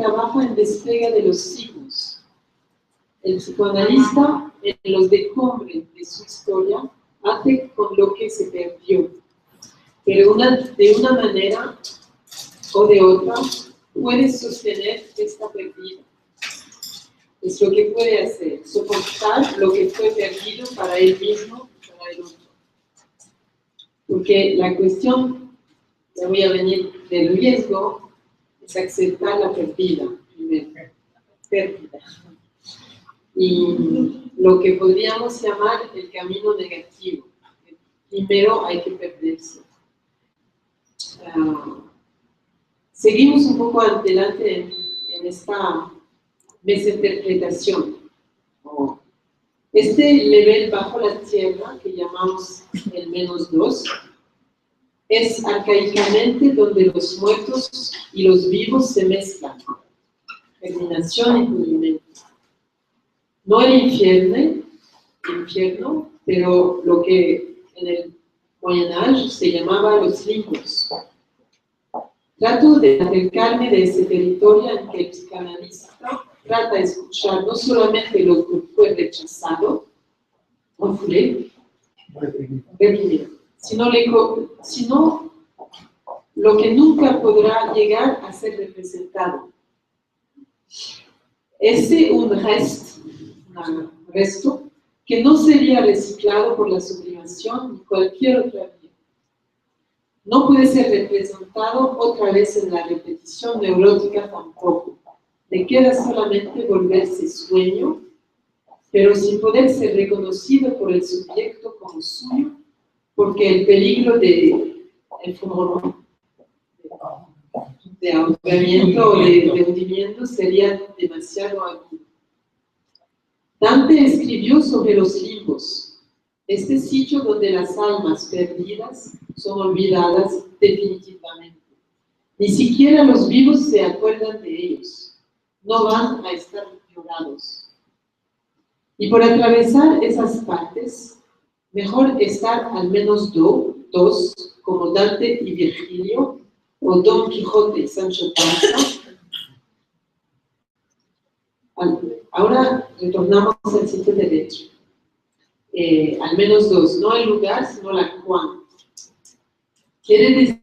trabaja en despliegue de los signos. El psicoanalista, en los decumbres de su historia, hace con lo que se perdió, pero de una manera o de otra puede sostener esta pérdida. Es lo que puede hacer, soportar lo que fue perdido para él mismo y para el otro. Porque la cuestión, ya voy a venir, del riesgo, es aceptar la pérdida, primero. Pérdida. Y lo que podríamos llamar el camino negativo. Primero hay que perderse. Seguimos un poco adelante en esta desinterpretación. Este nivel bajo la tierra, que llamamos el -2, es arcaicamente donde los muertos y los vivos se mezclan. Terminación y cumplimiento. No el infierno, pero lo que en el Moyen Âge se llamaba los limbos. Trato de acercarme de ese territorio en que el psicoanalista trata de escuchar no solamente lo que fue rechazado, reprimido, sino lo que nunca podrá llegar a ser representado. Un resto que no sería reciclado por la sublimación ni cualquier otra vía. No puede ser representado otra vez en la repetición neurótica tampoco. Le queda solamente volverse sueño, pero sin poder ser reconocido por el sujeto como suyo, porque el peligro de ahogamiento o de hundimiento sería demasiado agudo. Dante escribió sobre los limbos, este sitio donde las almas perdidas son olvidadas definitivamente. Ni siquiera los vivos se acuerdan de ellos, no van a estar llorados. Y por atravesar esas partes, mejor estar al menos dos, como Dante y Virgilio, o Don Quijote y Sancho Panza. Ahora retornamos al sitio derecho. Al menos dos, no el lugar, sino la cuánta. Quiere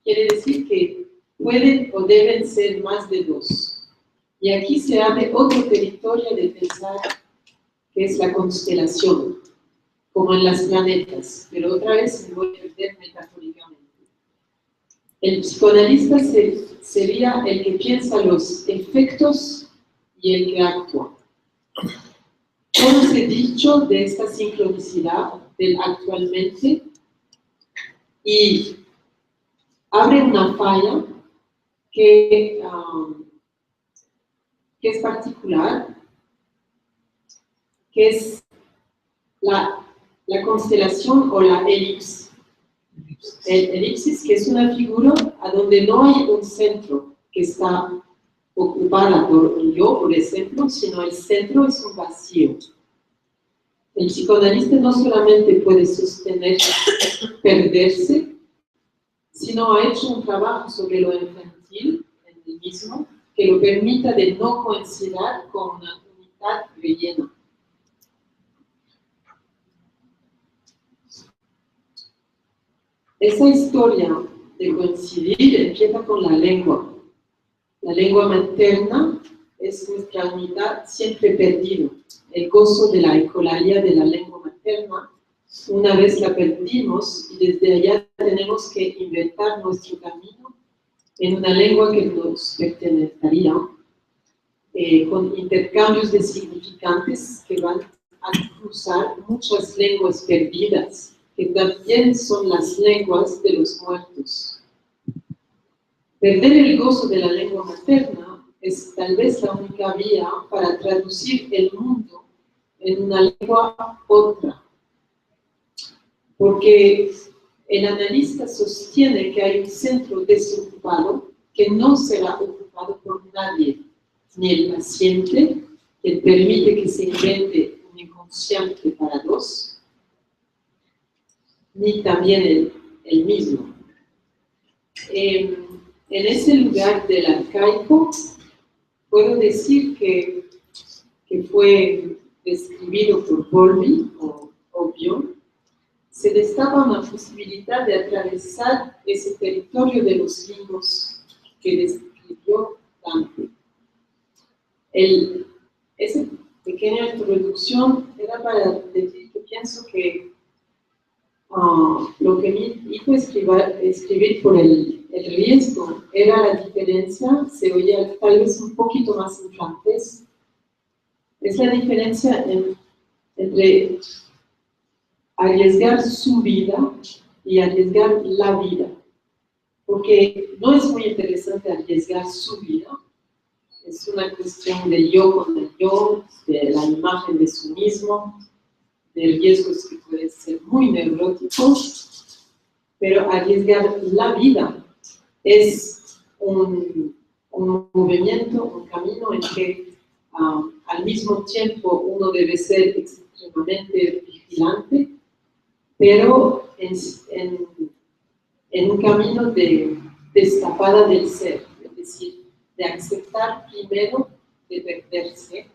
decir que pueden o deben ser más de dos. Y aquí se abre otro territorio de pensar, que es la constelación, como en las planetas, pero otra vez me voy a perder metafóricamente. El psicoanalista sería el que piensa los efectos y el que actúa. Todo se dicho de esta sincronicidad del actualmente y abre una falla que es particular, que es la constelación o la elipsis. El elipsis, que es una figura a donde no hay un centro que está ocupada por un yo, por ejemplo, sino el centro es un vacío. El psicoanalista no solamente puede sostener perderse, sino ha hecho un trabajo sobre lo infantil en el mismo que lo permita de no coincidir con una unidad rellena. Esa historia de coincidir empieza con la lengua. La lengua materna es nuestra unidad siempre perdida. El gozo de la ecolalia de la lengua materna, una vez la perdimos y desde allá tenemos que inventar nuestro camino en una lengua que nos pertenecería, con intercambios de significantes que van a cruzar muchas lenguas perdidas, que también son las lenguas de los muertos. Perder el gozo de la lengua materna es tal vez la única vía para traducir el mundo en una lengua otra. Porque el analista sostiene que hay un centro desocupado que no será ocupado por nadie, ni el paciente, que permite que se invente un inconsciente para dos, ni también el mismo. en ese lugar del arcaico, puedo decir que fue describido por Bowlby o Bion, se destapa una posibilidad de atravesar ese territorio de los limos que describió Dante. Esa pequeña introducción era para decir que pienso que lo que me hizo escribir por el riesgo era la diferencia, se oía tal vez un poquito más en francés, es la diferencia entre arriesgar su vida y arriesgar la vida. Porque no es muy interesante arriesgar su vida, es una cuestión del yo con el yo, de la imagen de sí mismo, de riesgos que pueden ser muy neuróticos, pero arriesgar la vida es un movimiento, un camino en que al mismo tiempo uno debe ser extremadamente vigilante, pero en un camino de destapada del ser, es decir, de aceptar primero de perderse,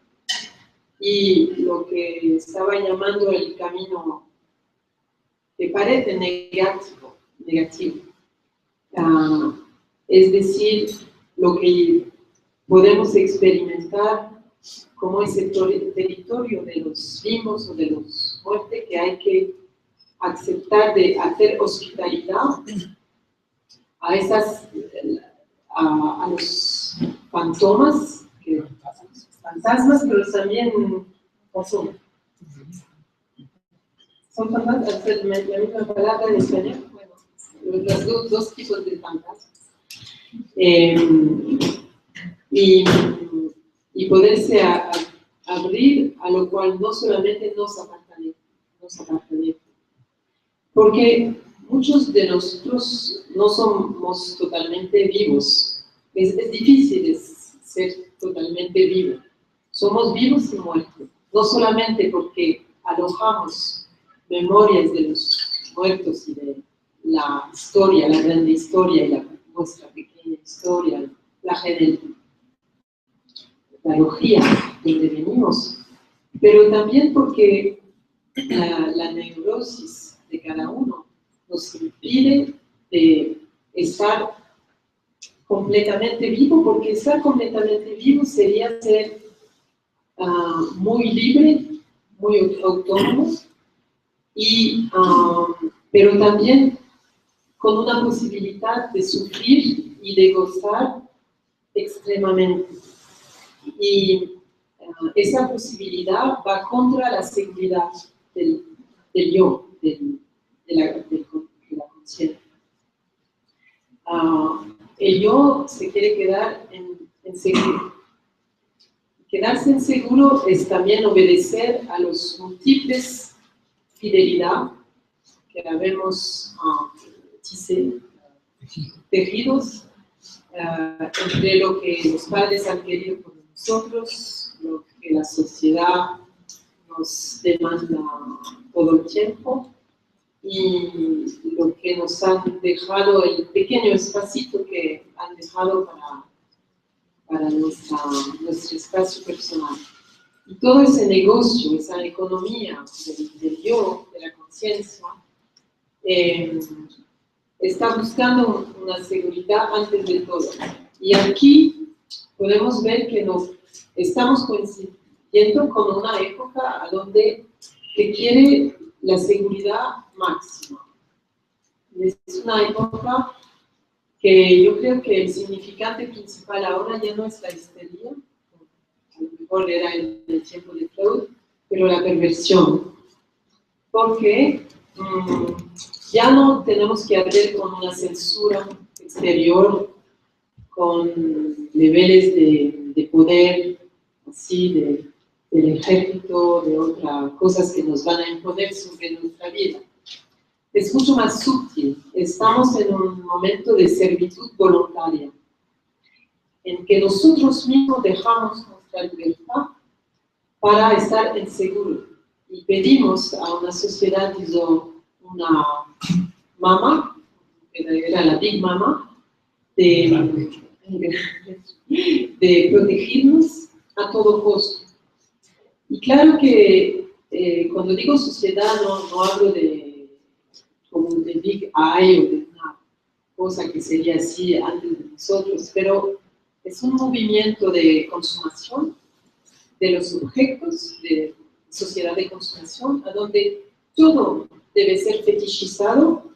y lo que estaba llamando el camino que parece negativo. Es decir, lo que podemos experimentar como ese territorio de los vivos o de los muertos que hay que aceptar de hacer hospitalidad a los fantasmas, pero también son fantasmas, la misma palabra en español, bueno, los dos tipos de fantasmas. Y poderse abrir a lo cual no solamente nos apartamos. Porque muchos de nosotros no somos totalmente vivos. Es difícil ser totalmente vivo. Somos vivos y muertos. No solamente porque alojamos memorias de los muertos y de la historia, la grande historia y nuestra pequeña historia, la genealogía donde venimos, pero también porque la neurosis de cada uno nos impide de estar completamente vivo, porque estar completamente vivo sería ser muy libre, muy autónomo, pero también con una posibilidad de sufrir y de gozar extremadamente. Y esa posibilidad va contra la seguridad del yo, de la conciencia. El yo se quiere quedar en seguro. Quedarse en seguro es también obedecer a los múltiples fidelidad que habemos tejidos entre lo que los padres han querido por nosotros, lo que la sociedad nos demanda todo el tiempo y lo que nos han dejado, el pequeño espacito que han dejado para nuestro espacio personal. Y todo ese negocio, esa economía del yo, de la conciencia, está buscando una seguridad antes de todo. Y aquí podemos ver que nos estamos coincidiendo con una época a donde que quiere la seguridad máxima. Es una época que yo creo que el significante principal ahora ya no es la histeria, a lo mejor era en el tiempo de Freud, pero la perversión. Porque ya no tenemos que hacer con una censura exterior, con niveles de poder, así, del ejército, de otras cosas que nos van a imponer sobre nuestra vida. Es mucho más sutil. Estamos en un momento de servitud voluntaria, en que nosotros mismos dejamos nuestra libertad para estar en seguro. Y pedimos a una sociedad, hizo una mamá, que era la Big Mama, de protegernos a todo costo. Y claro que cuando digo sociedad no hablo como de Big I o de una cosa que sería así antes de nosotros, pero es un movimiento de consumación de los objetos, de sociedad de consumación, a donde todo debe ser fetichizado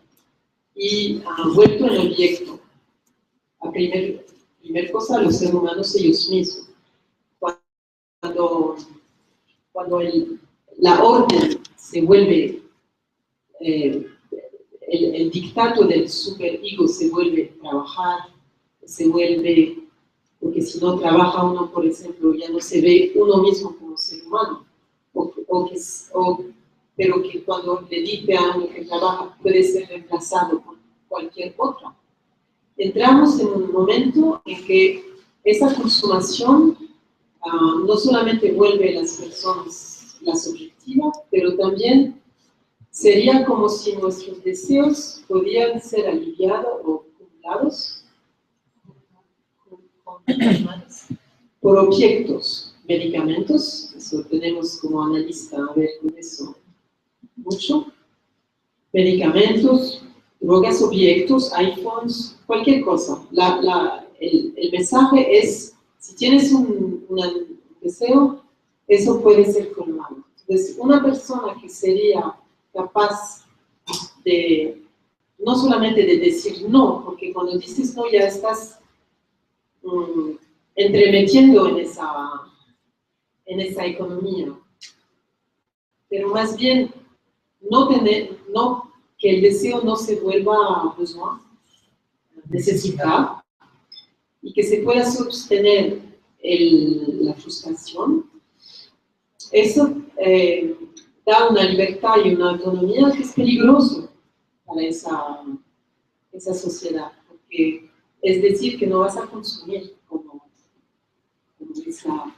y vuelto en objeto. La primer cosa, los seres humanos ellos mismos. Cuando la orden se vuelve, el dictato del superego se vuelve trabajar, se vuelve, porque si no trabaja uno, por ejemplo, ya no se ve uno mismo como ser humano, pero que cuando le dice a uno que trabaja puede ser reemplazado por cualquier otra. Entramos en un momento en que esa consumación no solamente vuelve a las personas las objetivas, pero también sería como si nuestros deseos podían ser aliviados o acumulados por objetos, medicamentos, eso tenemos como analista a ver con eso mucho, medicamentos, drogas, objetos, iPhones, cualquier cosa. El mensaje es, si tienes un deseo, eso puede ser colmado. Entonces, una persona que sería capaz de, no solamente de decir no, porque cuando dices no ya estás entremetiendo en esa economía, pero más bien que el deseo no se vuelva besoin, necesidad, y que se pueda sostener la frustración. Eso da una libertad y una autonomía que es peligroso para esa sociedad, porque es decir que no vas a consumir como esa,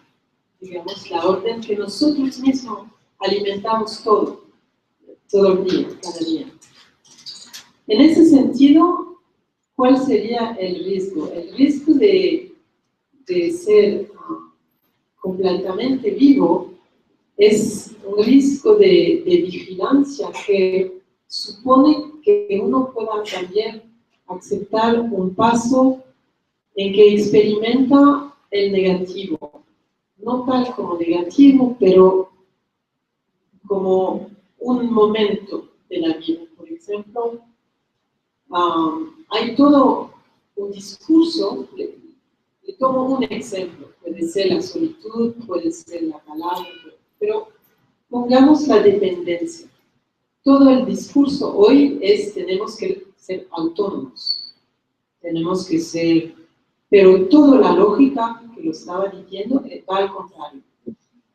digamos, la orden que nosotros mismos alimentamos todo el día, cada día. En ese sentido, ¿cuál sería el riesgo? El riesgo de ser completamente vivo es un riesgo de vigilancia que supone que uno pueda también aceptar un paso en que experimenta el negativo. No tal como negativo, pero como un momento de la vida. Por ejemplo, hay todo un discurso, le tomo un ejemplo, puede ser la solitud, puede ser la palabra, pero pongamos la dependencia. Todo el discurso hoy es, tenemos que ser autónomos, tenemos que ser, pero toda la lógica que lo estaba diciendo va al contrario.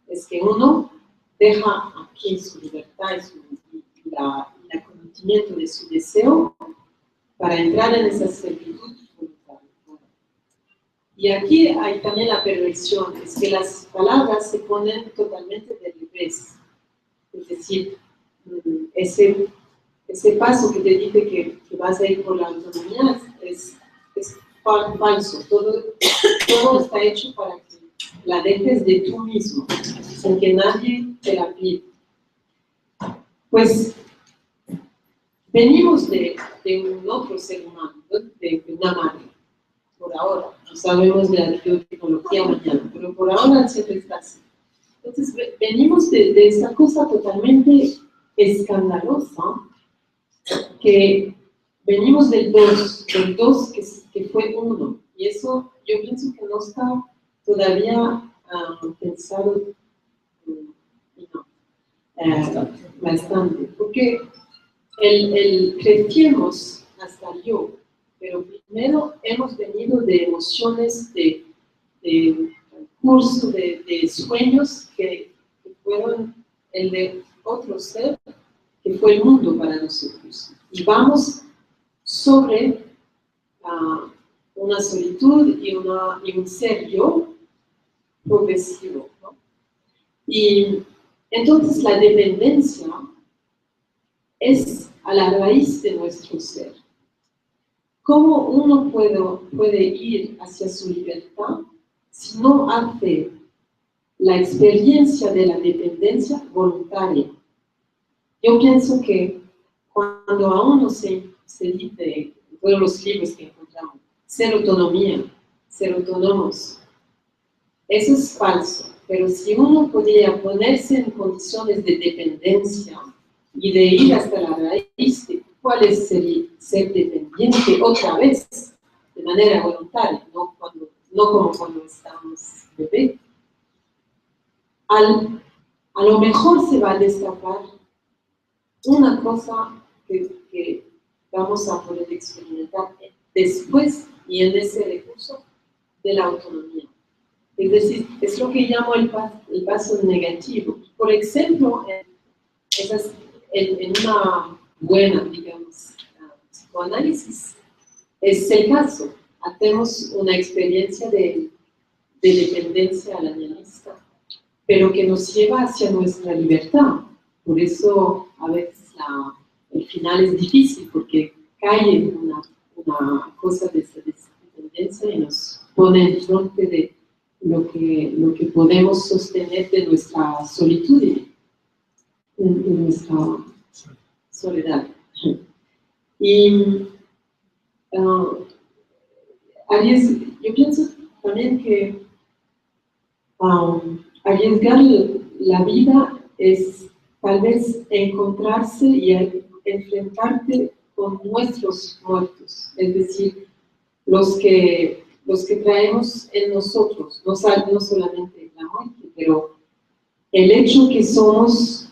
Es que uno deja aquí su libertad y el conocimiento de su deseo para entrar en esa servitud voluntaria. Y aquí hay también la perversión, es que las palabras se ponen totalmente de revés. Es decir, ese paso que te dice que vas a ir por la autonomía es falso. Todo está hecho para que la dejes de tú mismo, sin que nadie te la pida. Pues venimos de un otro ser humano, ¿no? de una madre, por ahora. No sabemos de la biotecnología mañana, pero por ahora siempre está así. Entonces venimos de esa cosa totalmente escandalosa, que venimos del dos que fue uno. Y eso yo pienso que no está todavía pensado, bastante, porque crecimos hasta yo, pero primero hemos venido de emociones, de curso, de sueños que fueron el de otro ser, que fue el mundo para nosotros. Y vamos sobre una solitud y un ser yo progresivo, ¿no? Y entonces la dependencia es a la raíz de nuestro ser. ¿Cómo uno puede ir hacia su libertad si no hace la experiencia de la dependencia voluntaria? Yo pienso que cuando a uno se dice, en todos los libros que encontramos, ser autonomía, ser autónomos, eso es falso. Pero si uno podía ponerse en condiciones de dependencia y de ir hasta la raíz de cuál es ser dependiente otra vez, de manera voluntaria, no como cuando estamos bebés, a lo mejor se va a destapar una cosa que vamos a poder experimentar después y en ese recurso de la autonomía. Es decir, es lo que llamo el paso negativo. Por ejemplo, en una buena, digamos, psicoanálisis, es el caso. Hacemos una experiencia de dependencia alienista, pero que nos lleva hacia nuestra libertad. Por eso a veces el final es difícil, porque cae una cosa de esa dependencia y nos pone en frente de lo que podemos sostener de nuestra solitud y de nuestra soledad. Y yo pienso también que arriesgar la vida es tal vez encontrarse y enfrentarte con nuestros muertos, es decir, los que traemos en nosotros, no solamente la muerte, pero el hecho que somos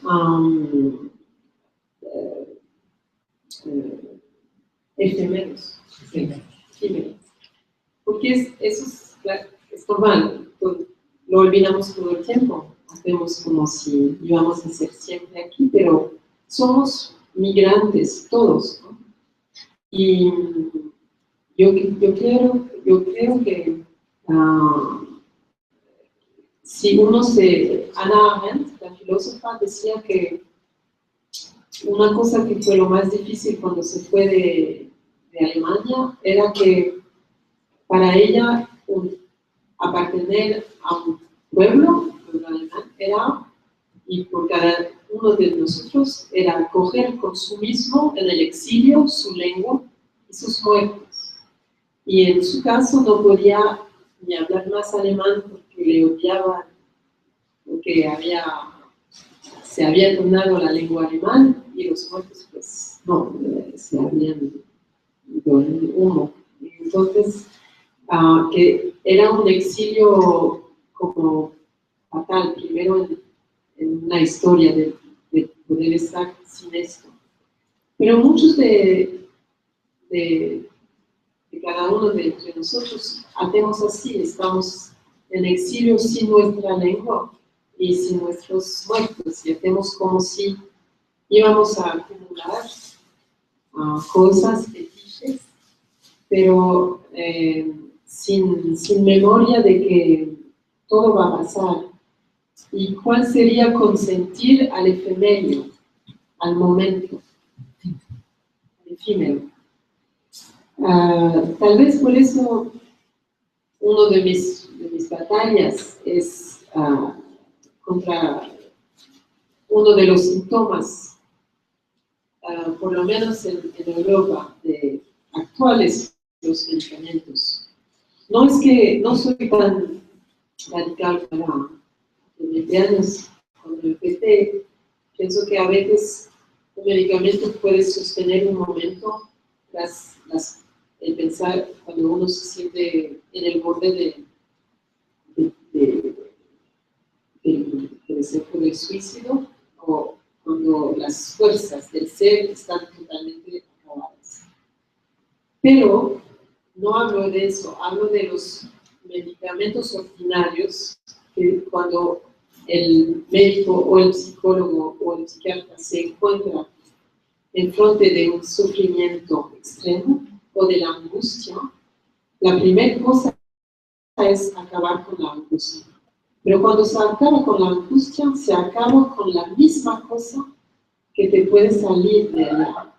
efímeros, porque eso es normal, lo olvidamos todo el tiempo, hacemos como si íbamos a ser siempre aquí, pero somos migrantes todos, ¿no? Y yo creo que si uno Hannah Arendt, la filósofa, decía que una cosa que fue lo más difícil cuando se fue de Alemania era que para ella apartener a un pueblo alemán y por cada uno de nosotros era coger consumismo en el exilio su lengua y sus muertos. Y en su caso no podía ni hablar más alemán porque le odiaban, porque se había tornado la lengua alemana y los muertos pues no, se habían ido en el humo. Entonces, que era un exilio como fatal, primero en una historia de poder estar sin esto. Pero muchos de cada uno de entre nosotros hacemos así, estamos en exilio sin nuestra lengua y sin nuestros muertos, y hacemos como si íbamos a acumular cosas, fetiches, pero sin memoria de que todo va a pasar. ¿Y cuál sería consentir al efeméreo, al momento, al efímero? Tal vez por eso uno de mis batallas es contra uno de los síntomas, por lo menos en Europa, de actuales los medicamentos. No es que no soy tan radical para 20 años, cuando empecé, pienso que a veces un medicamento puede sostener un momento el pensar cuando uno se siente en el borde del suicidio o cuando las fuerzas del ser están totalmente acabadas. Pero no hablo de eso, hablo de los medicamentos ordinarios que cuando el médico o el psicólogo o el psiquiatra se encuentra en frente de un sufrimiento extremo o de la angustia, la primera cosa es acabar con la angustia. Pero cuando se acaba con la angustia, se acaba con la misma cosa que te puede salir de allá.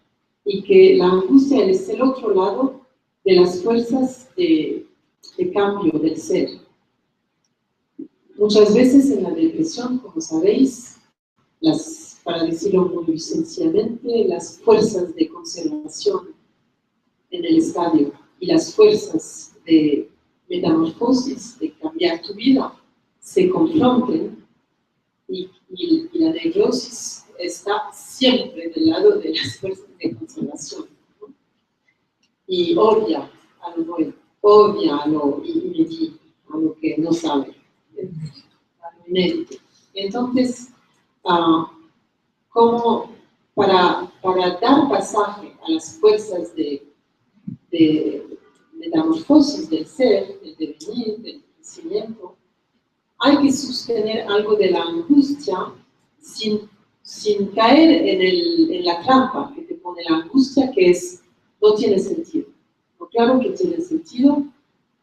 Y que la angustia es el otro lado de las fuerzas de cambio del ser. Muchas veces en la depresión, como sabéis, para decirlo muy sencillamente, las fuerzas de conservación en el estadio y las fuerzas de metamorfosis, de cambiar tu vida, se confronten y la neurosis está siempre del lado de las fuerzas de conservación, ¿no? Y odia a lo nuevo, odia a lo inédito, a lo que no sabe, a lo inédito. Entonces, como para dar pasaje a las fuerzas de metamorfosis del ser, del devenir, del crecimiento, hay que sostener algo de la angustia sin caer en la trampa que te pone la angustia, que es, no tiene sentido. No, claro que tiene sentido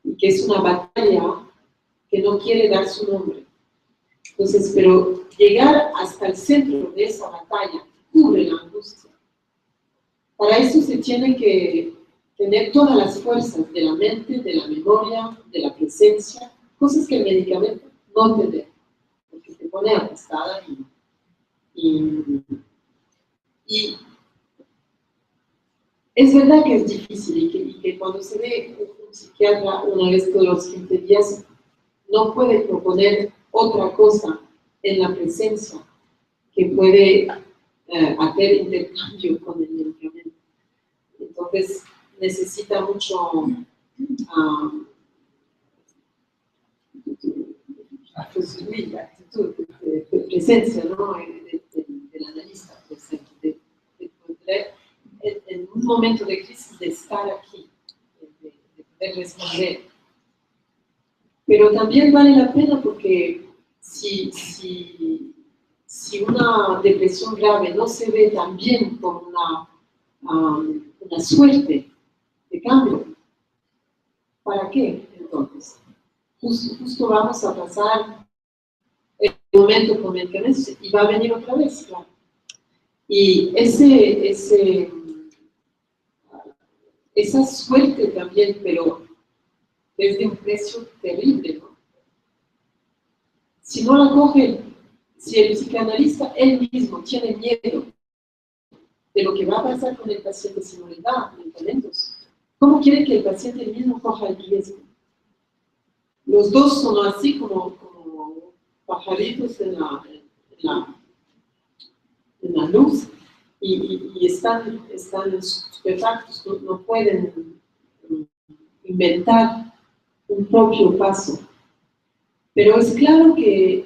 y que es una batalla que no quiere dar su nombre. Entonces, pero llegar hasta el centro de esa batalla cubre la angustia. Para eso se tiene que tener todas las fuerzas de la mente, de la memoria, de la presencia, cosas que el medicamento no te da, porque te pone aplastada y es verdad que es difícil y que cuando se ve un psiquiatra una vez todos los 15 días no puede proponer otra cosa en la presencia que puede hacer intercambio con el medicamento. Entonces necesita mucho actitud, presencia, ¿no? Del analista presente, de poder, en un momento de crisis, de estar aquí, de poder responder. Pero también vale la pena porque si una depresión grave no se ve también como una suerte de cambio, ¿para qué entonces? Justo vamos a pasar el momento con medicamentos y va a venir otra vez, claro. Y esa suerte también, pero es de un precio terrible, ¿no? Si no la cogen, si el psicoanalista él mismo tiene miedo de lo que va a pasar con el paciente si no le da medicamentos, ¿cómo quiere que el paciente mismo coja el riesgo? Los dos son así como pajaritos en la luz y están estupefactos, no pueden inventar un propio paso. Pero es claro que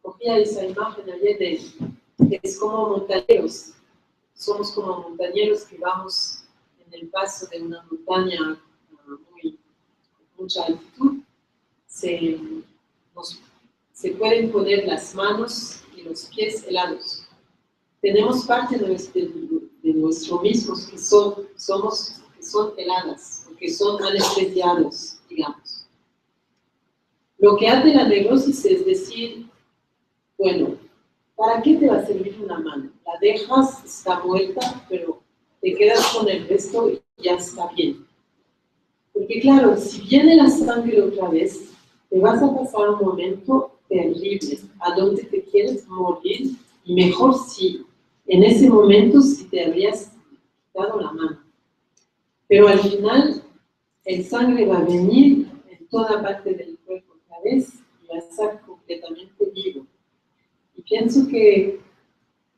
cogía esa imagen ayer es como montañeros. Somos como montañeros que vamos en el paso de una montaña con mucha altitud. Se pueden poner las manos y los pies helados. Tenemos parte de nuestro mismos que son heladas, o que son anestesiados, digamos. Lo que hace la neurosis es decir, bueno, ¿para qué te va a servir una mano? La dejas, está muerta, pero te quedas con el resto y ya está bien. Porque claro, si viene la sangre otra vez, te vas a pasar un momento terrible, a donde te quieres morir, y mejor si en ese momento si te habrías quitado la mano. Pero al final, el sangre va a venir en toda parte del cuerpo otra vez y va a estar completamente vivo. Y pienso que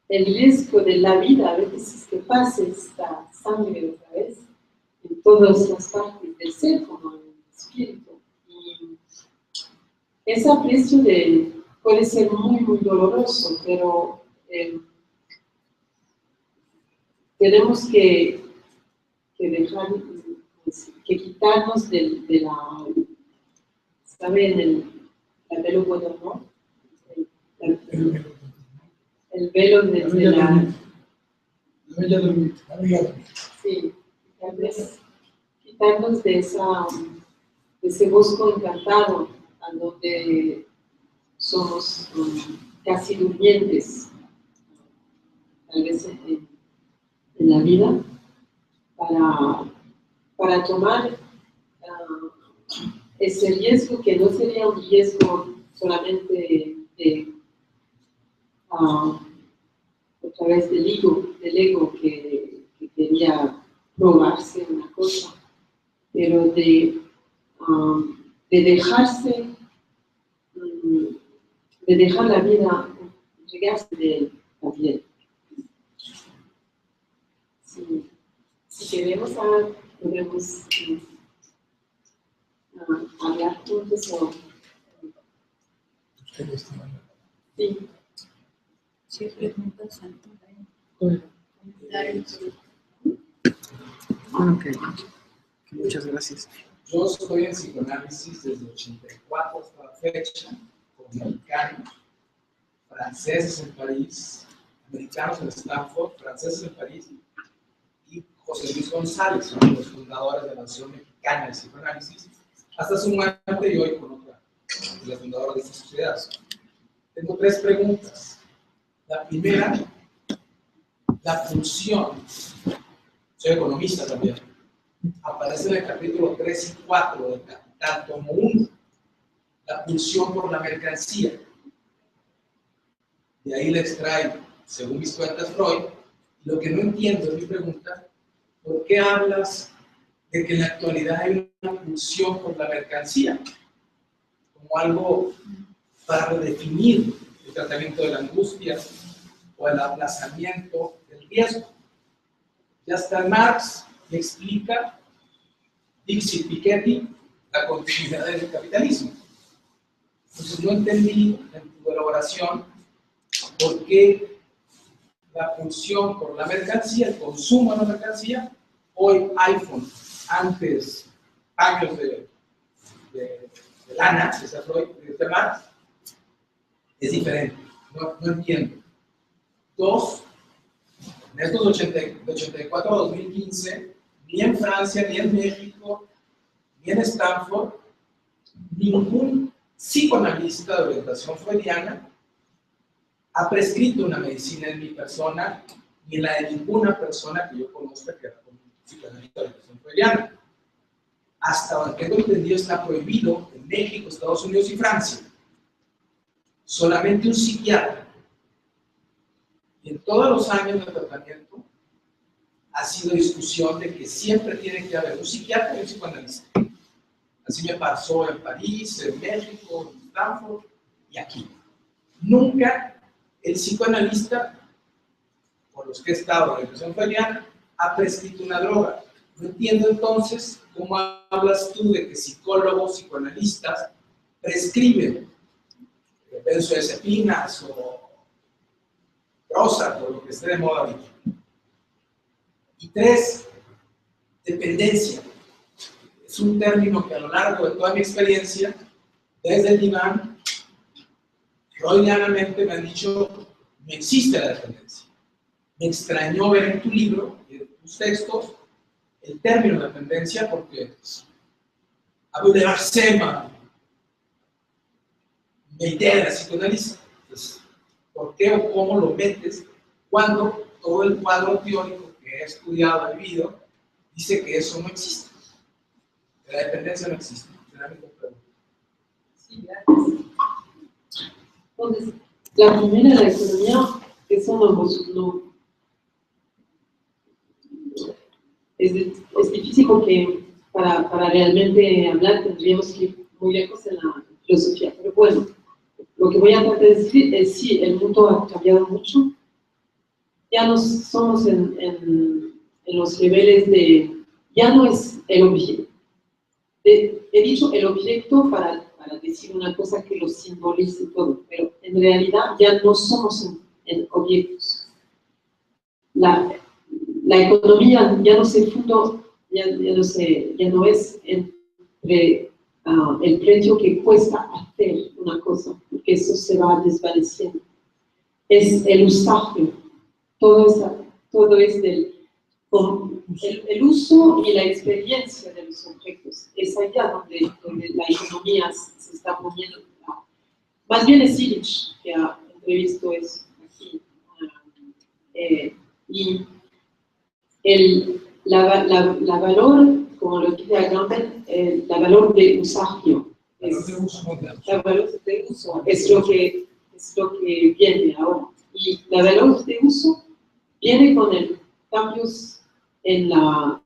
el riesgo de la vida a veces es que pase esta sangre otra vez en todas las partes del ser, como en el espíritu. Y ese aprecio puede ser muy, muy doloroso, pero tenemos que dejar, que quitarnos de la, ¿saben? El velo moderno, el velo de la... Sí, tal vez quitarnos de ese bosque encantado, a donde somos casi durmientes, tal vez en la vida, para para tomar ese riesgo, que no sería un riesgo solamente otra vez del ego que quería probarse una cosa, pero de dejarse, de dejar la vida llegarse de él también. Si queremos, podemos hablar juntos o... Sí. Sí, preguntas antes. Ok, muchas gracias. Yo estoy en psicoanálisis desde 84 hasta la fecha, con mexicanos, franceses en París, americanos en Stanford, franceses en París, y José Luis González, uno de los fundadores de la Asociación Mexicana de Psicoanálisis, hasta su muerte y hoy con otra de las fundadoras de esta sociedad. Tengo 3 preguntas. La primera, la función, soy economista también, aparece en el capítulo 3 y 4 del Capital, tomo 1, la pulsión por la mercancía. De ahí le extrae, según mis cuentas, Freud. Y lo que no entiendo es mi pregunta, ¿por qué hablas de que en la actualidad hay una pulsión por la mercancía? Como algo para redefinir el tratamiento de la angustia o el aplazamiento del riesgo. Ya hasta Marx me explica, Dixit Piketty, la continuidad del capitalismo. Entonces no entendí en tu elaboración por qué la pulsión por la mercancía, el consumo de la mercancía, hoy iPhone, antes años de lana, decía Freud, de Marx, es diferente. No entiendo. 2, en estos de 84 a 2015, ni en Francia, ni en México, ni en Stanford, ningún psicoanalista de orientación freudiana ha prescrito una medicina en mi persona, ni la de ninguna persona que yo conozca que era un psicoanalista de orientación freudiana. Hasta donde tengo entendido está prohibido en México, Estados Unidos y Francia. Solamente un psiquiatra. Y en todos los años de tratamiento ha sido discusión de que siempre tiene que haber un psiquiatra y un psicoanalista. Así me pasó en París, en México, en Stanford y aquí. Nunca el psicoanalista, por los que he estado en la orientación freudiana, ha prescrito una droga. No entiendo entonces cómo hablas tú de que psicólogos, psicoanalistas prescriben benzodiazepinas o Prozac o lo que esté de moda ahorita. Y 3, dependencia. Es un término que a lo largo de toda mi experiencia, desde el diván, freudianamente me han dicho, no existe la dependencia. Me extrañó ver en tu libro y en tus textos el término dependencia porque hablo de Arsema, me idea de la psicoanálisis. Entonces, ¿por qué o cómo lo metes cuando todo el cuadro teórico que he estudiado, he vivido, dice que eso no existe? Que la dependencia no existe. Sí, gracias. Entonces, la primera de la economía, eso no es difícil porque para realmente hablar tendríamos que ir muy lejos en la filosofía. Pero bueno, lo que voy a tratar de decir es sí, el mundo ha cambiado mucho. Ya no somos en los niveles de, ya no es el objeto. He dicho el objeto para decir una cosa que lo simbolice todo, pero en realidad ya no somos en objetos. La economía ya no se fundó, ya no es entre el precio que cuesta hacer una cosa, porque eso se va desvaneciendo. Es el usaje, todo es el uso y la experiencia de los objetos. Es allá donde la economía se está poniendo. Más bien es Illich que ha entrevistado eso aquí. Y la valor, como lo dice Agamben, la valor de usario. La valor de uso es lo que viene ahora. Y la valor de uso viene con el cambios en la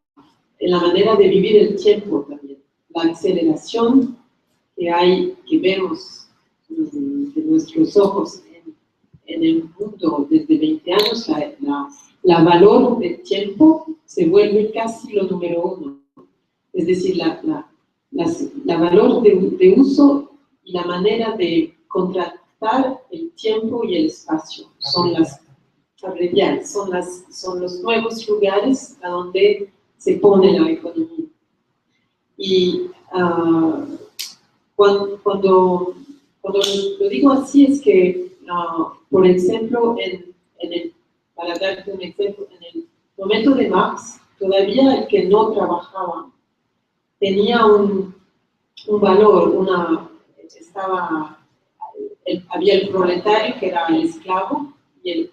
manera de vivir el tiempo también. La aceleración que vemos de nuestros ojos en el mundo desde 20 años, la valor del tiempo se vuelve casi lo número uno. Es decir, la valor de uso y la manera de contratar el tiempo y el espacio son los nuevos lugares a donde se pone la economía. Y cuando lo digo así es que, por ejemplo, para darte un ejemplo, en el momento de Marx, todavía el que no trabajaba tenía un valor, había el proletario que era el esclavo, y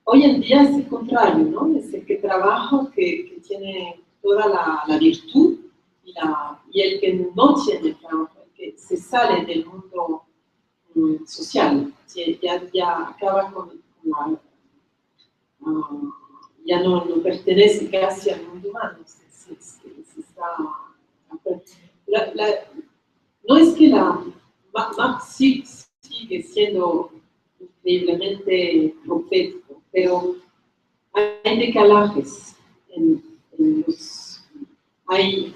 hoy en día es el contrario, ¿no? Es el que trabaja, que tiene toda la virtud, y el que no tiene trabajo, el que se sale del mundo social, ya acaba con ya no pertenece casi al mundo humano, no es que Marx sigue siendo increíblemente profético, pero hay decalajes hay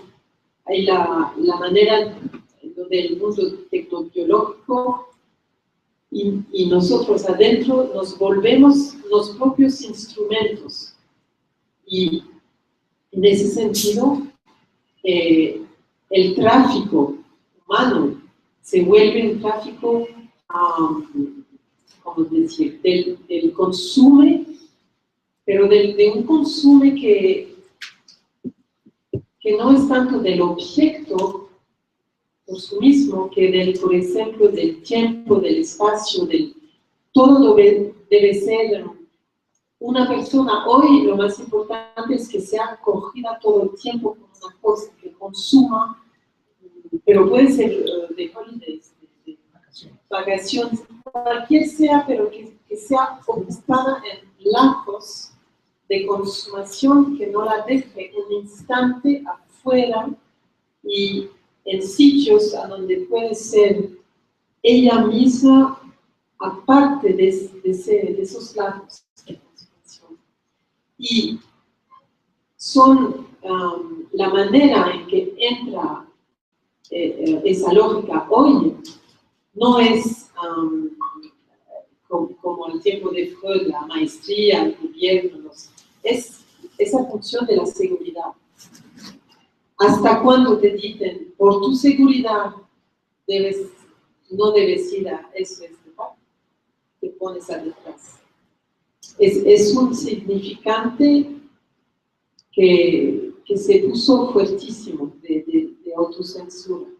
la manera en donde el mundo tecnobiológico y nosotros adentro nos volvemos los propios instrumentos. Y en ese sentido, el tráfico humano se vuelve un tráfico, ¿cómo decir?, del consumo, pero de un consumo que no es tanto del objeto por sí mismo, que por ejemplo, del tiempo, del espacio, todo debe ser una persona. Hoy lo más importante es que sea acogida todo el tiempo por una cosa, que consuma, pero puede ser de holidays, de vacaciones, cualquier sea, pero que sea ocupada en lazos de consumación, que no la deje un instante afuera y en sitios a donde puede ser ella misma aparte de esos lazos de consumación. Y son la manera en que entra esa lógica hoy no es como el tiempo de Freud, la maestría, el gobierno, es esa función de la seguridad. ¿Hasta cuándo te dicen, por tu seguridad, no debes ir a eso, te pones a detrás? Es un significante que se puso fuertísimo de autocensura.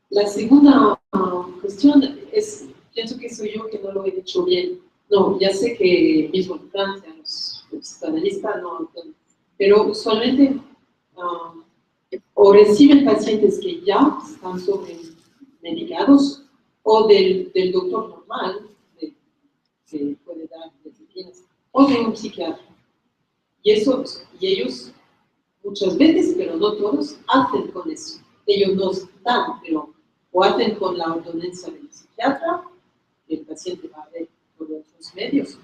La segunda cuestión es, pienso que soy yo que no lo he dicho bien. No, ya sé que mismo en Francia los psicoanalistas no, pero usualmente o reciben pacientes que ya están sobremedicados o del doctor normal, que puede dar disciplinas, o de un psiquiatra. Y ellos muchas veces, pero no todos, hacen con eso. Ellos nos dan, pero o hacen con la ordenanza del psiquiatra, el paciente va a ver por otros medios,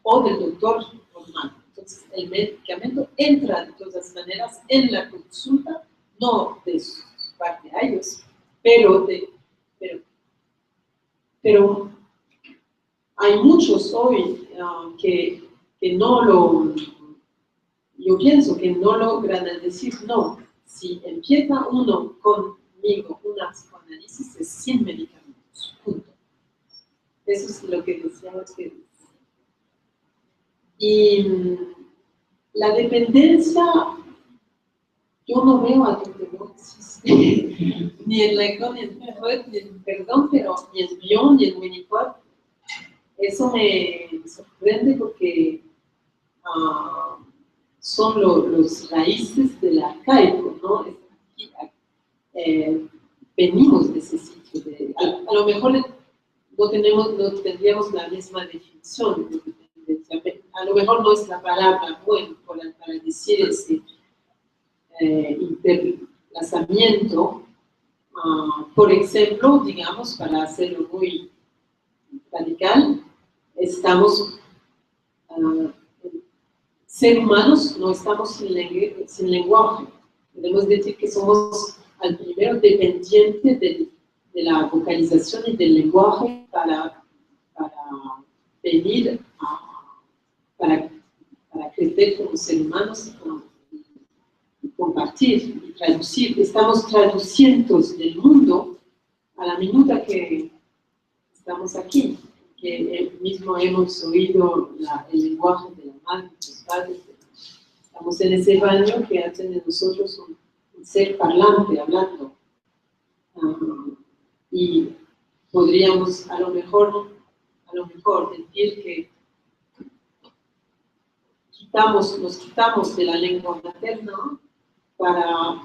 o del doctor normal. Entonces, el medicamento entra de todas maneras en la consulta, no de su parte a ellos, pero hay muchos hoy que no lo... Yo pienso que no logran decir no. Si empieza uno conmigo una psicoanálisis es sin medicamentos. Punto. Eso es lo que decíamos que... Y la dependencia, yo no veo a donde no existe. Ni en Lacan, ni en Freud, ni en Perdón, pero ni en Bion, ni en Winnicott. Eso me sorprende porque son los raíces del arcaico, ¿no? Venimos de ese sitio. A lo mejor no tendríamos la misma definición de dependencia. A lo mejor no es la palabra buena para decir ese interlazamiento. Por ejemplo, digamos, para hacerlo muy radical, estamos, ser humanos no estamos sin lenguaje. Podemos decir que somos al primero dependientes de la vocalización y del lenguaje para venir, para crecer como seres humanos y compartir y traducir. Estamos traduciendo del mundo a la minuta que estamos aquí, que mismo hemos oído el lenguaje de la madre, de los padres. Estamos en ese baño que hace de nosotros un ser parlante, hablando. Y podríamos a lo mejor decir que nos quitamos de la lengua materna para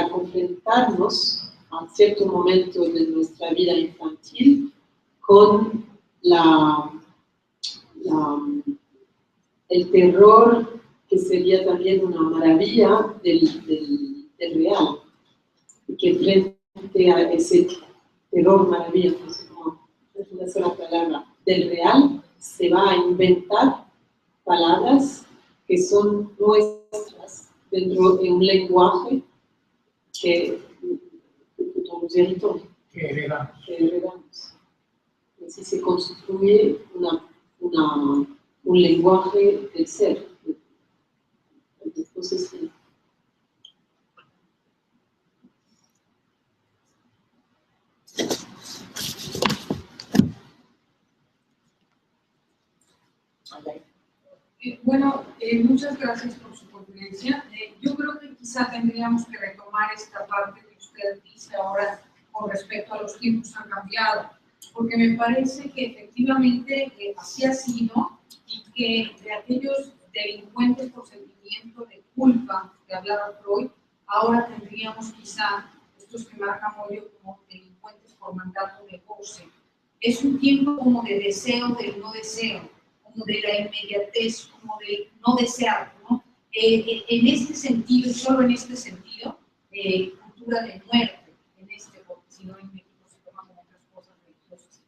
confrontarnos a cierto momento de nuestra vida infantil con el terror, que sería también una maravilla del real, y que frente a ese terror maravilla, no sé cómo es una sola palabra, del real, se va a inventar palabras que son nuestras dentro de un lenguaje que heredamos. Así se construye un lenguaje del ser. Entonces, sí. Bueno, muchas gracias por su conferencia. Yo creo que quizá tendríamos que retomar esta parte que usted dice ahora con respecto a los tiempos han cambiado, porque me parece que efectivamente así ha sido y que de aquellos delincuentes por sentimiento de culpa que hablaba Freud, ahora tendríamos quizá estos que marca Moyo como delincuentes por mandato de goce. Es un tiempo como de deseo del no deseo, como de la inmediatez, como de no desear, ¿no? En este sentido, solo en este sentido, cultura de muerte, porque si no en México se toma como otras cosas religiosas,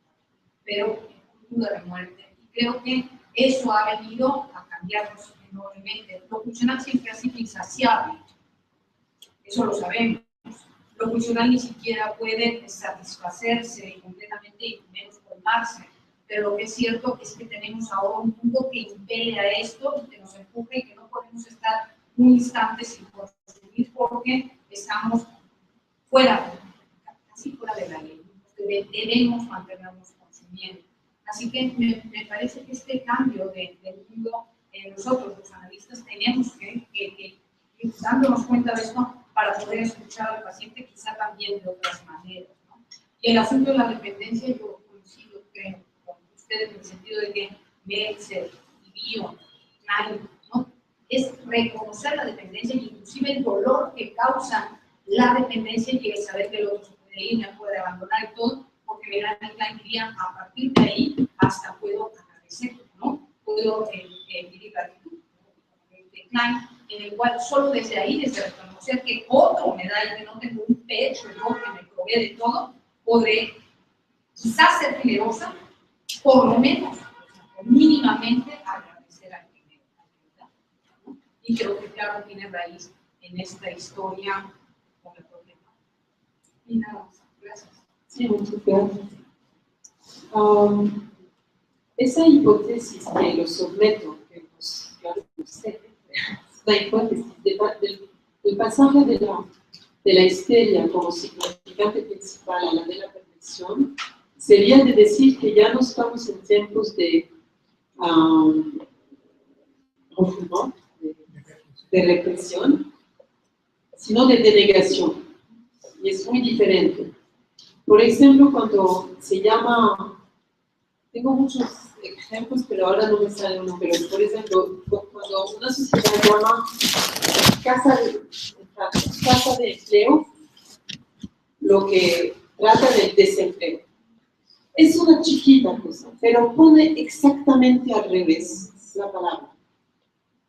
pero cultura de muerte. Y creo que eso ha venido a cambiarnos enormemente. Lo funcional siempre ha sido insaciable, eso lo sabemos. Lo funcional ni siquiera puede satisfacerse completamente y menos colmarse. Pero lo que es cierto es que tenemos ahora un punto que impele a esto y que nos empuje y que no podemos estar un instante sin consumir porque estamos fuera, casi fuera de la ley. Debemos mantenernos consumiendo. Así que me parece que este cambio del mundo, nosotros los analistas tenemos que dándonos cuenta de esto para poder escuchar al paciente quizá también de otras maneras, ¿no? Y el asunto de la dependencia, yo coincido con ustedes en el sentido de que Meltzer y Bio, ¿no? Es reconocer la dependencia y inclusive el dolor que causa la dependencia y el saber que el otro se puede ir, me puede abandonar y todo, porque Melanie Klein diría, a partir de ahí hasta puedo agradecer, ¿no? Puedo vivir gratitud. Klein, en el cual solo desde ahí, desde reconocer que otro me da y que no tengo un pecho, yo que me provee de todo, podré quizás ser generosa, por lo menos, mínimamente agradecer al que me da, ¿no? Y creo que claro tiene raíz en esta historia con el problema. Y nada más, gracias. Sí, muchas gracias. Esa hipótesis que lo someto, que nos sé, la hipótesis del pasaje de la histeria como significante principal a la de la perfección, sería de decir que ya no estamos en tiempos de represión, sino de denegación. Y es muy diferente. Por ejemplo, cuando se llama tengo muchos ejemplos, pero ahora no me sale uno. Pero, por ejemplo, cuando una sociedad llama casa de empleo, lo que trata del desempleo. Es una chiquita cosa, pero pone exactamente al revés la palabra.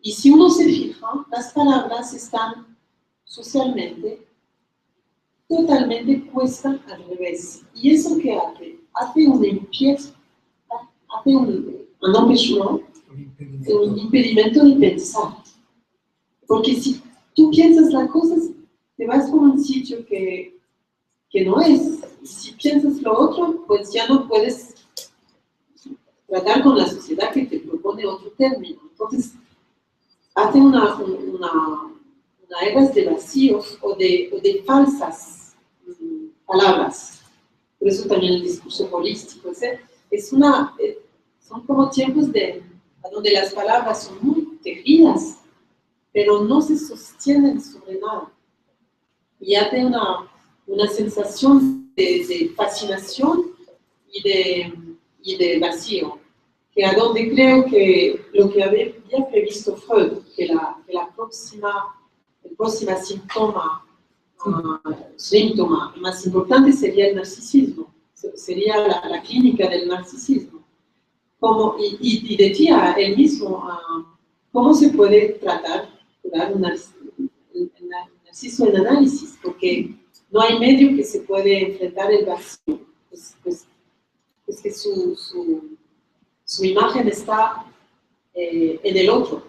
Y si uno se fija, las palabras están socialmente totalmente puestas al revés. ¿Y eso qué hace? Hace un empiezo, hace un empêchement, un impedimento de pensar. Porque si tú piensas las cosas, te vas por un sitio que no es. Y si piensas lo otro, pues ya no puedes tratar con la sociedad que te propone otro término. Entonces, hace una era de vacíos o de falsas palabras. Por eso también el discurso holístico. Son como tiempos donde las palabras son muy tejidas, pero no se sostienen sobre nada. Y hace una sensación de fascinación y de vacío, que a donde creo que lo que había previsto Freud, que el próximo síntoma más importante sería el narcisismo, sería la clínica del narcisismo. Y decía él mismo, ¿cómo se puede curar un narciso en análisis? Porque no hay medio que se puede enfrentar el vacío. Es que su imagen está en el otro.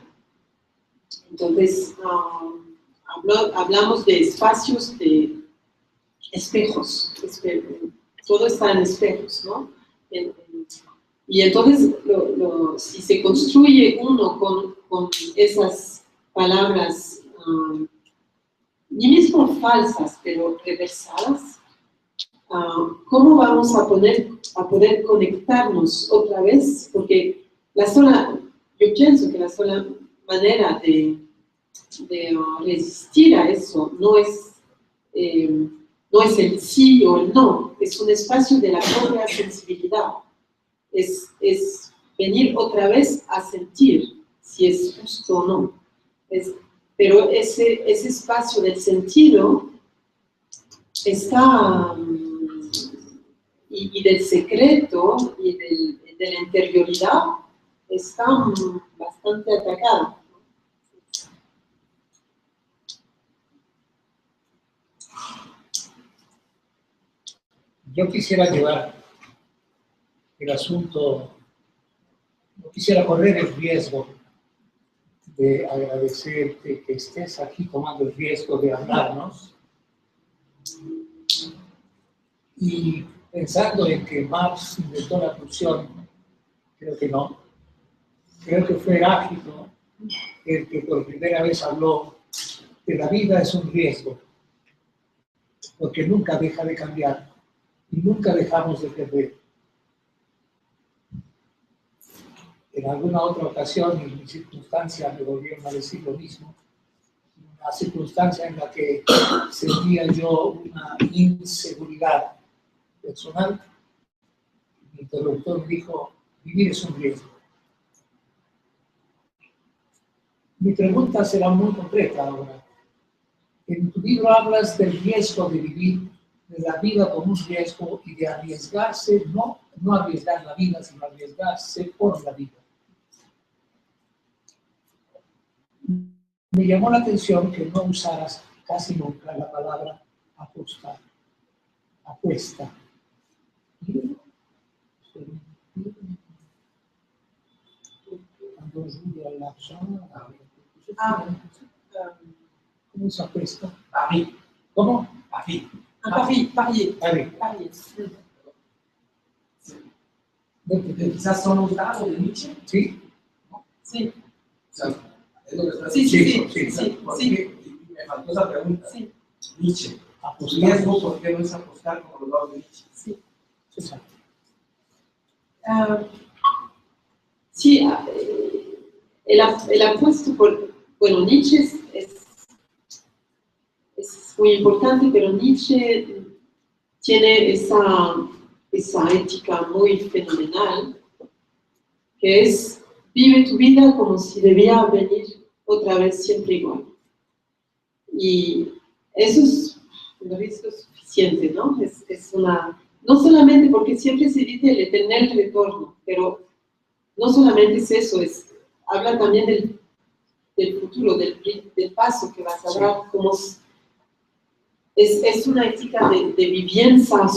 Entonces, hablamos de espacios, de espejos. Todo está en espejos, ¿no? Y entonces, si se construye uno con esas palabras, ni mismo falsas, pero reversadas, ¿cómo vamos a poder conectarnos otra vez? Porque yo pienso que la sola manera de resistir a eso no es el sí o el no, es un espacio de la propia sensibilidad. Es venir otra vez a sentir si es justo o no. Pero ese espacio del sentido está, y del secreto y de la interioridad está bastante atacado. Yo quisiera llevar el asunto, no quisiera correr el riesgo de agradecerte que estés aquí tomando el riesgo de hablarnos y pensando en que Marx inventó la pulsión, creo que no. Creo que fue Heráclito el que por primera vez habló que la vida es un riesgo, porque nunca deja de cambiar y nunca dejamos de perder. En alguna otra ocasión, en mi circunstancia, me volvieron a decir lo mismo. Una circunstancia en la que sentía yo una inseguridad personal. Mi interlocutor me dijo, vivir es un riesgo. Mi pregunta será muy concreta ahora. En tu libro hablas del riesgo de vivir, de la vida como un riesgo y de arriesgarse, no arriesgar la vida, sino arriesgarse por la vida. Me llamó la atención que no usaras casi nunca la palabra apostar, apuesta. ¿Cómo se apuesta? Paris. ¿Cómo? Paris. Parier. Quizás son los datos de Nietzsche. Sí. Sí. O sea, es lo que está Sí. Porque me faltó esa pregunta. Sí. Nietzsche. Apostar. Riesgo, ¿por qué no es apostar como los datos de Nietzsche? Sí. Exacto. Sí, el apuesto bueno, Nietzsche es muy importante, pero Nietzsche tiene esa ética muy fenomenal que es, vive tu vida como si debía venir otra vez siempre igual. Y eso es un riesgo suficiente, ¿no? Es una, no solamente porque siempre se dice el eterno retorno, pero no solamente es eso, habla también del futuro, del paso que vas a dar, como es una ética de vivienza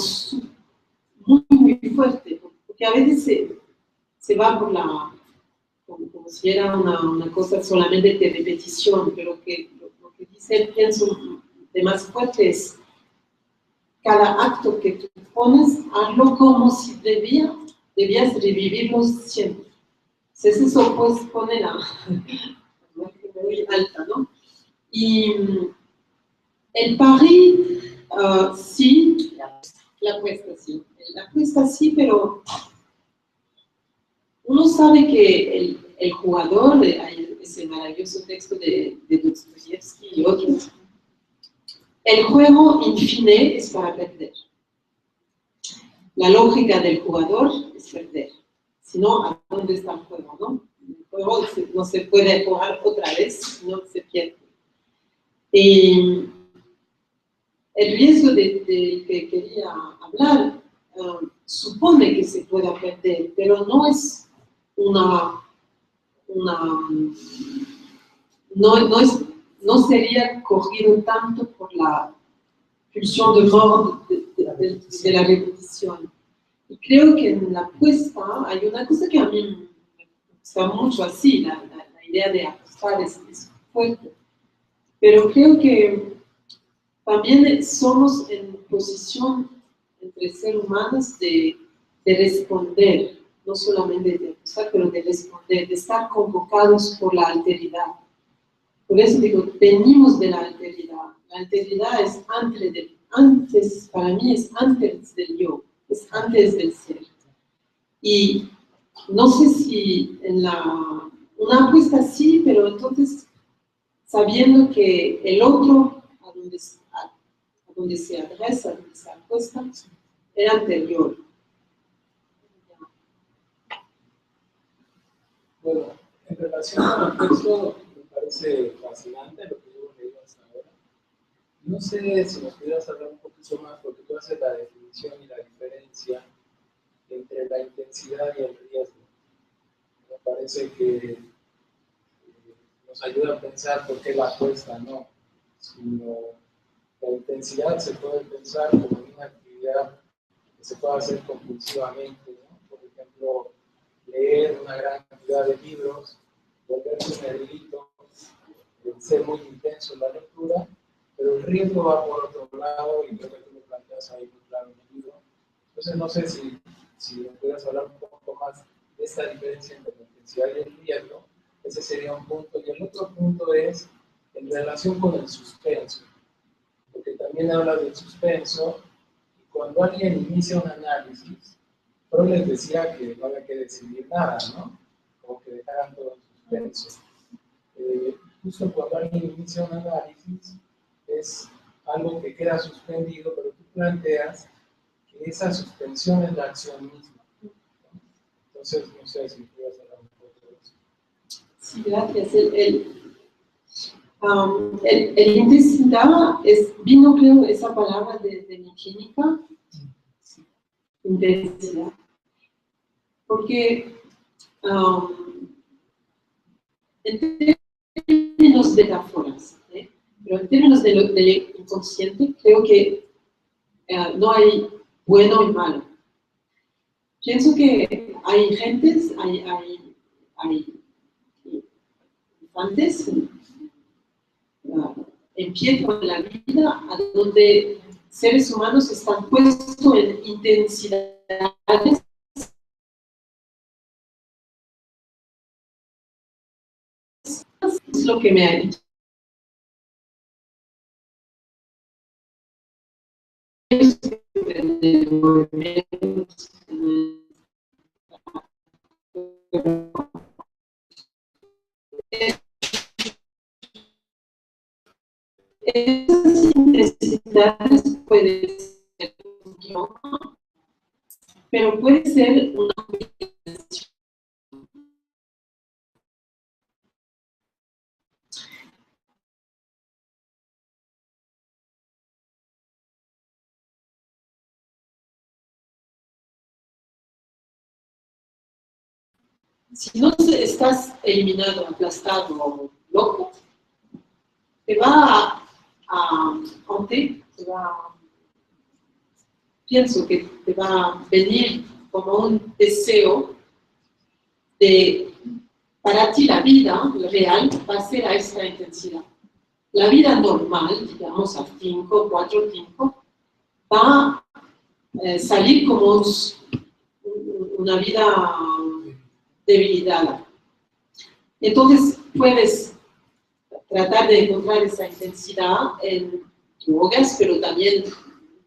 muy, muy fuerte, porque a veces se va por como si era una cosa solamente de repetición, pero que lo que dice el pienso de más fuerte es cada acto que tú pones, hazlo como si debías revivirlo siempre. Entonces eso pues pone la muy alta, ¿no? Y el pari, sí, la apuesta sí, pero uno sabe que el jugador, hay ese maravilloso texto de Dostoyevsky y otros, el juego infine es para perder. La lógica del jugador es perder. Si no, ¿a dónde está el juego, no? El juego no se puede jugar otra vez, sino que se pierde. Y el riesgo del que quería hablar supone que se pueda perder, pero no es no sería cogido tanto por la pulsión de mort de la repetición. Y creo que en la apuesta hay una cosa que a mí me gusta mucho así, la idea de apostar es fuerte. Pero creo que también somos en posición entre seres humanos de responder, no solamente de apostar, pero de responder, de estar convocados por la alteridad. Por eso digo, venimos de la alteridad. La alteridad es antes, para mí es antes del yo, es antes del ser. Y no sé si una apuesta sí, pero entonces sabiendo que el otro a donde se adresa, a donde se apuesta, era anterior. Bueno, en relación al texto, me parece fascinante lo que hemos leído hasta ahora. No sé si nos pudieras hablar un poquito más, porque tú haces la definición y la diferencia entre la intensidad y el riesgo. Me parece que nos ayuda a pensar por qué la apuesta no, sino la intensidad se puede pensar como una actividad que se puede hacer compulsivamente, ¿no? Por ejemplo, leer una gran cantidad de libros, volverse un erudito, ser muy intenso en la lectura, pero el riesgo va por otro lado y creo que tú lo planteas ahí muy claro en el libro. Entonces no sé si me pudieras hablar un poco más de esta diferencia entre la intensidad y el riesgo. Ese sería un punto. Y el otro punto es en relación con el suspenso, porque también habla del suspenso y cuando alguien inicia un análisis, Freud les decía que no había que decidir nada, ¿no? Como que dejaran todo en suspenso. Justo cuando alguien inicia un análisis, es algo que queda suspendido, pero tú planteas que esa suspensión es la acción misma, ¿no? Entonces, no sé si puedes hablar un poco de eso. Sí, gracias. El intensidad vino, creo, esa palabra de mi clínica, intensidad, porque en términos de metáforas, pero en términos del inconsciente, creo que no hay bueno y malo. Pienso que hay gentes, hay infantes, empiezan en la vida a donde seres humanos están puestos en intensidades es lo que me ha dicho. Esas intensidades puede ser un guión, pero puede ser una combinación. si no estás eliminado, aplastado o loco, te va a hanter, pienso que te va a venir como un deseo de, para ti la vida real va a ser a esta intensidad. La vida normal, digamos a 5, 4, 5, va a salir como una vida debilitada. Entonces puedes tratar de encontrar esa intensidad en drogas, pero también,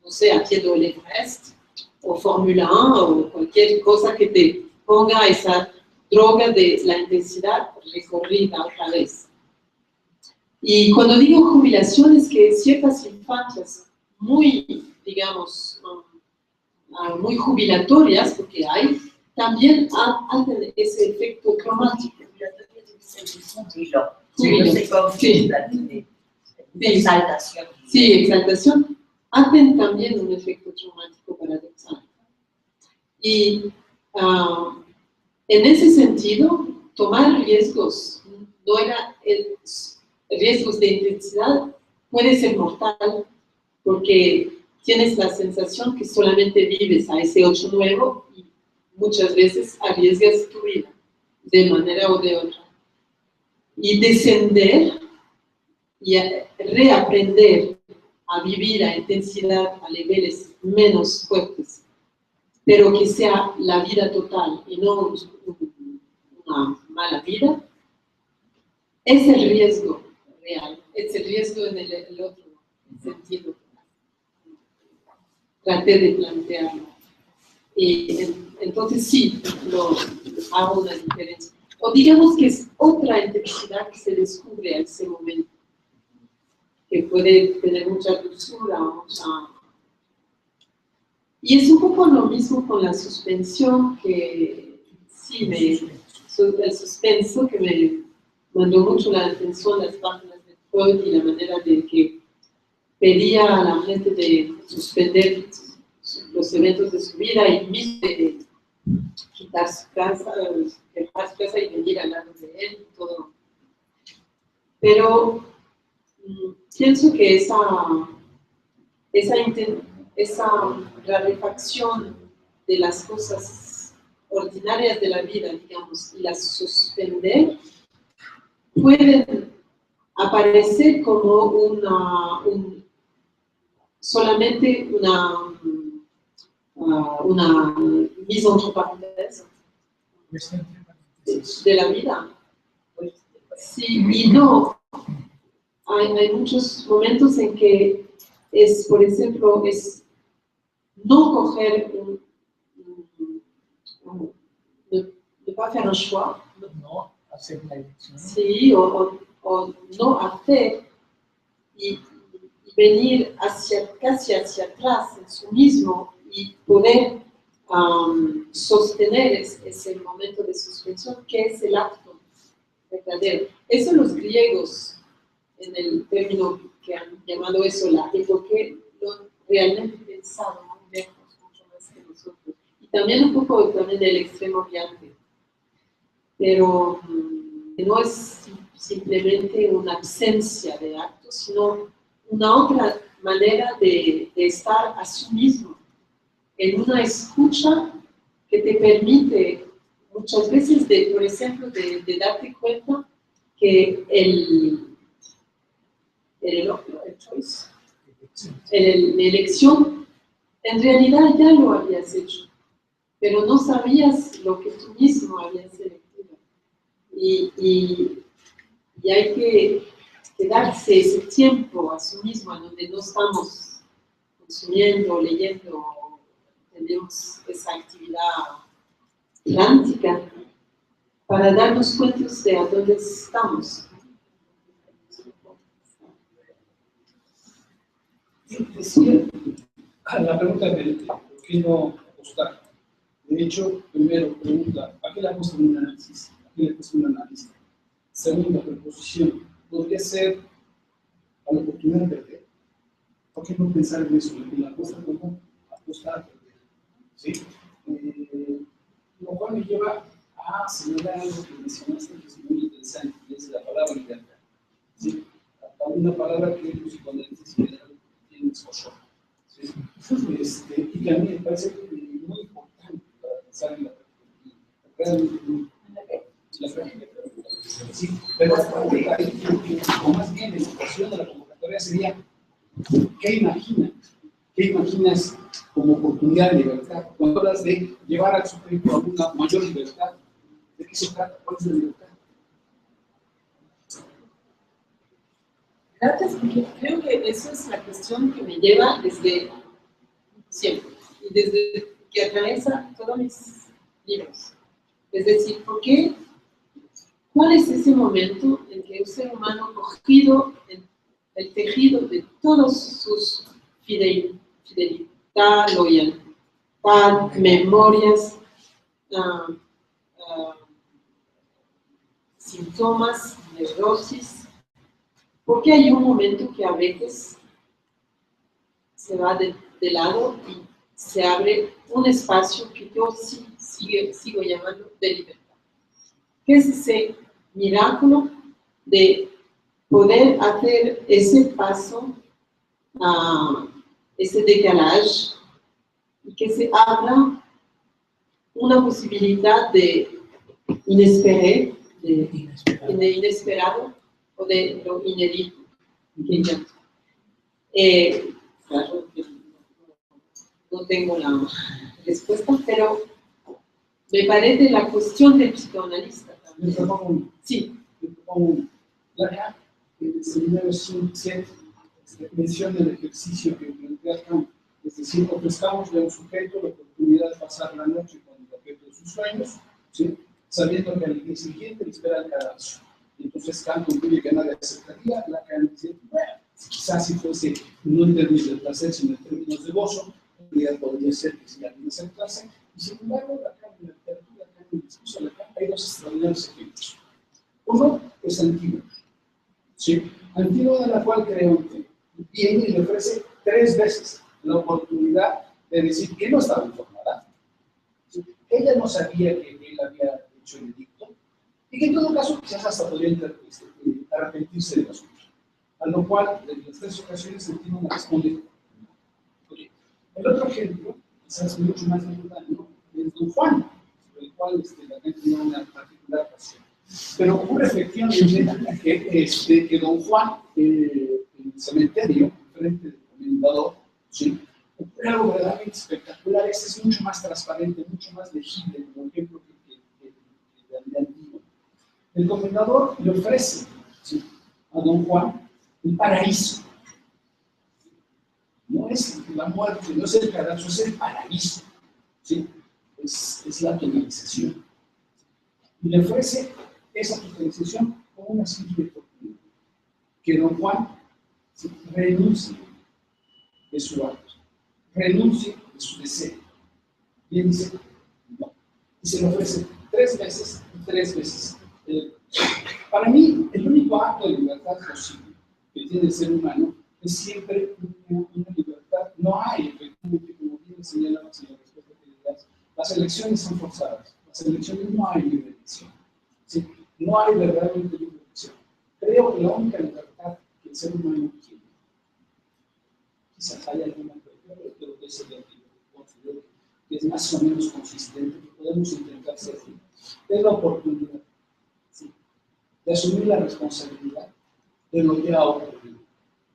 no sé, haciendo el Everest o Fórmula 1 o cualquier cosa que te ponga esa droga de la intensidad recorrida otra vez. Y cuando digo jubilación es que ciertas infancias muy, digamos, muy jubilatorias, porque hay, también hacen ese efecto traumático. Exaltación. Sí, exaltación. Hacen también un efecto traumático paradoxal. Y en ese sentido, tomar riesgos, no era riesgos de intensidad, puede ser mortal, porque tienes la sensación que solamente vives a ese 8 nuevo y muchas veces arriesgas tu vida, de manera o de otra. Y descender y reaprender a vivir a intensidad, a niveles menos fuertes, pero que sea la vida total y no una mala vida, es el riesgo real, es el riesgo en el otro sentido. Traté de plantearlo. Y entonces sí, hago una diferencia. O digamos que es otra intensidad que se descubre a ese momento, que puede tener mucha dulzura, Y es un poco lo mismo con la suspensión, que sí, el suspenso que me mandó mucho la atención las páginas de Freud y la manera de que pedía a la gente de suspender los eventos de su vida y mismo de quitar su casa, dejar su casa y venir al lado de él y todo. Pero pienso que esa rarefacción de las cosas ordinarias de la vida, digamos, y las suspender, pueden aparecer como solamente una mise entre parénthèses de la vida. Sí, y no. Hay muchos momentos en que es, por ejemplo, es no coger ne pas faire un choix. No hacer la elección. Sí, o no hacer y venir casi hacia atrás en sí mismo y poder sostener ese momento de suspensión que es el acto verdadero. Eso los griegos, en el término que han llamado eso la epoque, lo realmente pensaron muy lejos, mucho más que nosotros. Y también un poco también del extremo oriente. Pero no es simplemente una ausencia de actos, sino una otra manera de estar a sí mismo, en una escucha que te permite muchas veces, por ejemplo, de darte cuenta que la elección, en realidad ya lo habías hecho, pero no sabías lo que tú mismo habías elegido. Y hay que darse ese tiempo a sí mismo, en donde no estamos consumiendo, leyendo, tenemos esa actividad plántica, para darnos cuenta de a dónde estamos. La pregunta de por qué no apostar. De hecho, primero pregunta, ¿a qué le apuesta un análisis? ¿A qué le apuesta un analista? Segunda proposición, ¿podría ser a la oportunidad de perder? ¿Por qué no pensar en eso? La apuesta como apostar a perder. ¿Sí? Lo cual me lleva a señalar algo que mencionaste que es muy interesante, y es la palabra libertad. ¿Sí? Una palabra que los psicoanalistas generalmente tienen es ocho. ¿Sí? Y que a mí me parece muy importante para pensar en la realmente la práctica. Sí, pero la práctica, o más bien la situación de la convocatoria sería, ¿qué imaginas? ¿Qué imaginas como oportunidad de libertad? Cuando hablas de llevar al sujeto a una mayor libertad, ¿de qué se trata? ¿Cuál es la libertad? Gracias, porque creo que esa es la cuestión que me lleva desde siempre y desde que atraviesa todos mis libros. Es decir, ¿por qué? ¿Cuál es ese momento en que un ser humano cogido en el tejido de todos sus fidelidad, loyaltad, memorias, síntomas, neurosis? Porque hay un momento que a veces se va de lado y se abre un espacio que yo sí sigo llamando de libertad. ¿Qué es ese milagro de poder hacer ese paso, ese decalage, y que se abra una posibilidad de inesperado o de lo inédito? Claro que no tengo la respuesta, pero me parece la cuestión del psicoanalista también. Sí. Lacan, en el seminario 7, menciona el ejercicio que plantea Kant. Es decir, ofrezcámosle a un sujeto la oportunidad de pasar la noche con el objeto de sus sueños, ¿sí? Sabiendo que al día siguiente le espera el cadalso. Entonces Kant concluye que nadie aceptaría. Lacan dice, bueno, quizás si fuese no en términos de placer, sino en términos de gozo, en realidad podría ser que si alguien aceptase. Y sin embargo, Lacan en la literatura, Lacan en el discurso de Lacan, hay dos extraordinarios ejemplos. Uno es Antígona, ¿sí? Antígona, de la cual creo que viene y le ofrece 3 veces la oportunidad de decir que no estaba informada, ¿sí? Ella no sabía que él había hecho el edicto y que en todo caso quizás hasta podría arrepentirse de las cosas. A lo cual, en las 3 ocasiones, Antígona responde. Okay. El otro ejemplo, quizás mucho más importante, es Don Juan, sobre el cual la gente tiene una particular pasión. Pero ocurre efectivamente que Don Juan, en el cementerio, frente del comendador, ¿sí? Ocurre algo verdaderamente espectacular. Este es mucho más transparente, mucho más legible, como ejemplo que la vida antigua. El comendador le ofrece, ¿sí?, a Don Juan el paraíso. No es la muerte, no es el cadalso, es el paraíso, ¿sí? Es la totalización. Y le ofrece esa totalización como una simple oportunidad. Que Don Juan, ¿sí?, renuncie de su acto, renuncie de su deseo. Y él dice, no. Y se le ofrece 3 veces y 3 veces. Para mí, el único acto de libertad posible que tiene el ser humano es siempre una libertad. No hay, efectivamente, como bien señalaba el señor respecto a Felidas, las elecciones son forzadas. Las elecciones no hay libre elección. ¿Sí? No hay verdaderamente libre elección. Creo que la única libertad que el ser humano quiere, quizás haya alguna, pero creo que es el considero que es más o menos consistente, que podemos intentar ser, es la oportunidad, ¿sí?, de asumir la responsabilidad de lo que ha ocurrido,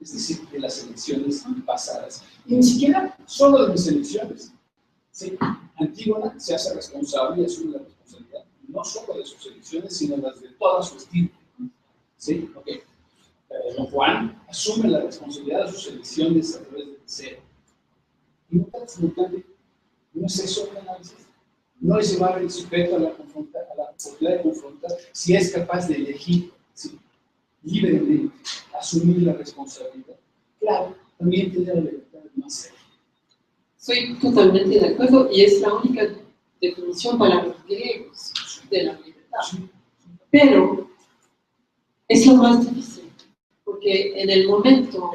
es decir, de las elecciones pasadas. Y ni siquiera solo de mis elecciones. ¿Sí? Antígona se hace responsable y asume la responsabilidad, no solo de sus elecciones, sino las de toda su estilo. ¿Sí? Okay. Don Juan asume la responsabilidad de sus elecciones a través del deseo. Y no tan simultáneo, no es eso el análisis. No es llevar el sujeto a la posibilidad de confrontar si es capaz de elegir, ¿sí?, libremente, asumir la responsabilidad. Claro, también tiene la libertad de no hacerlo. Soy totalmente de acuerdo y es la única definición para los griegos de la libertad. Pero es lo más difícil, porque en el momento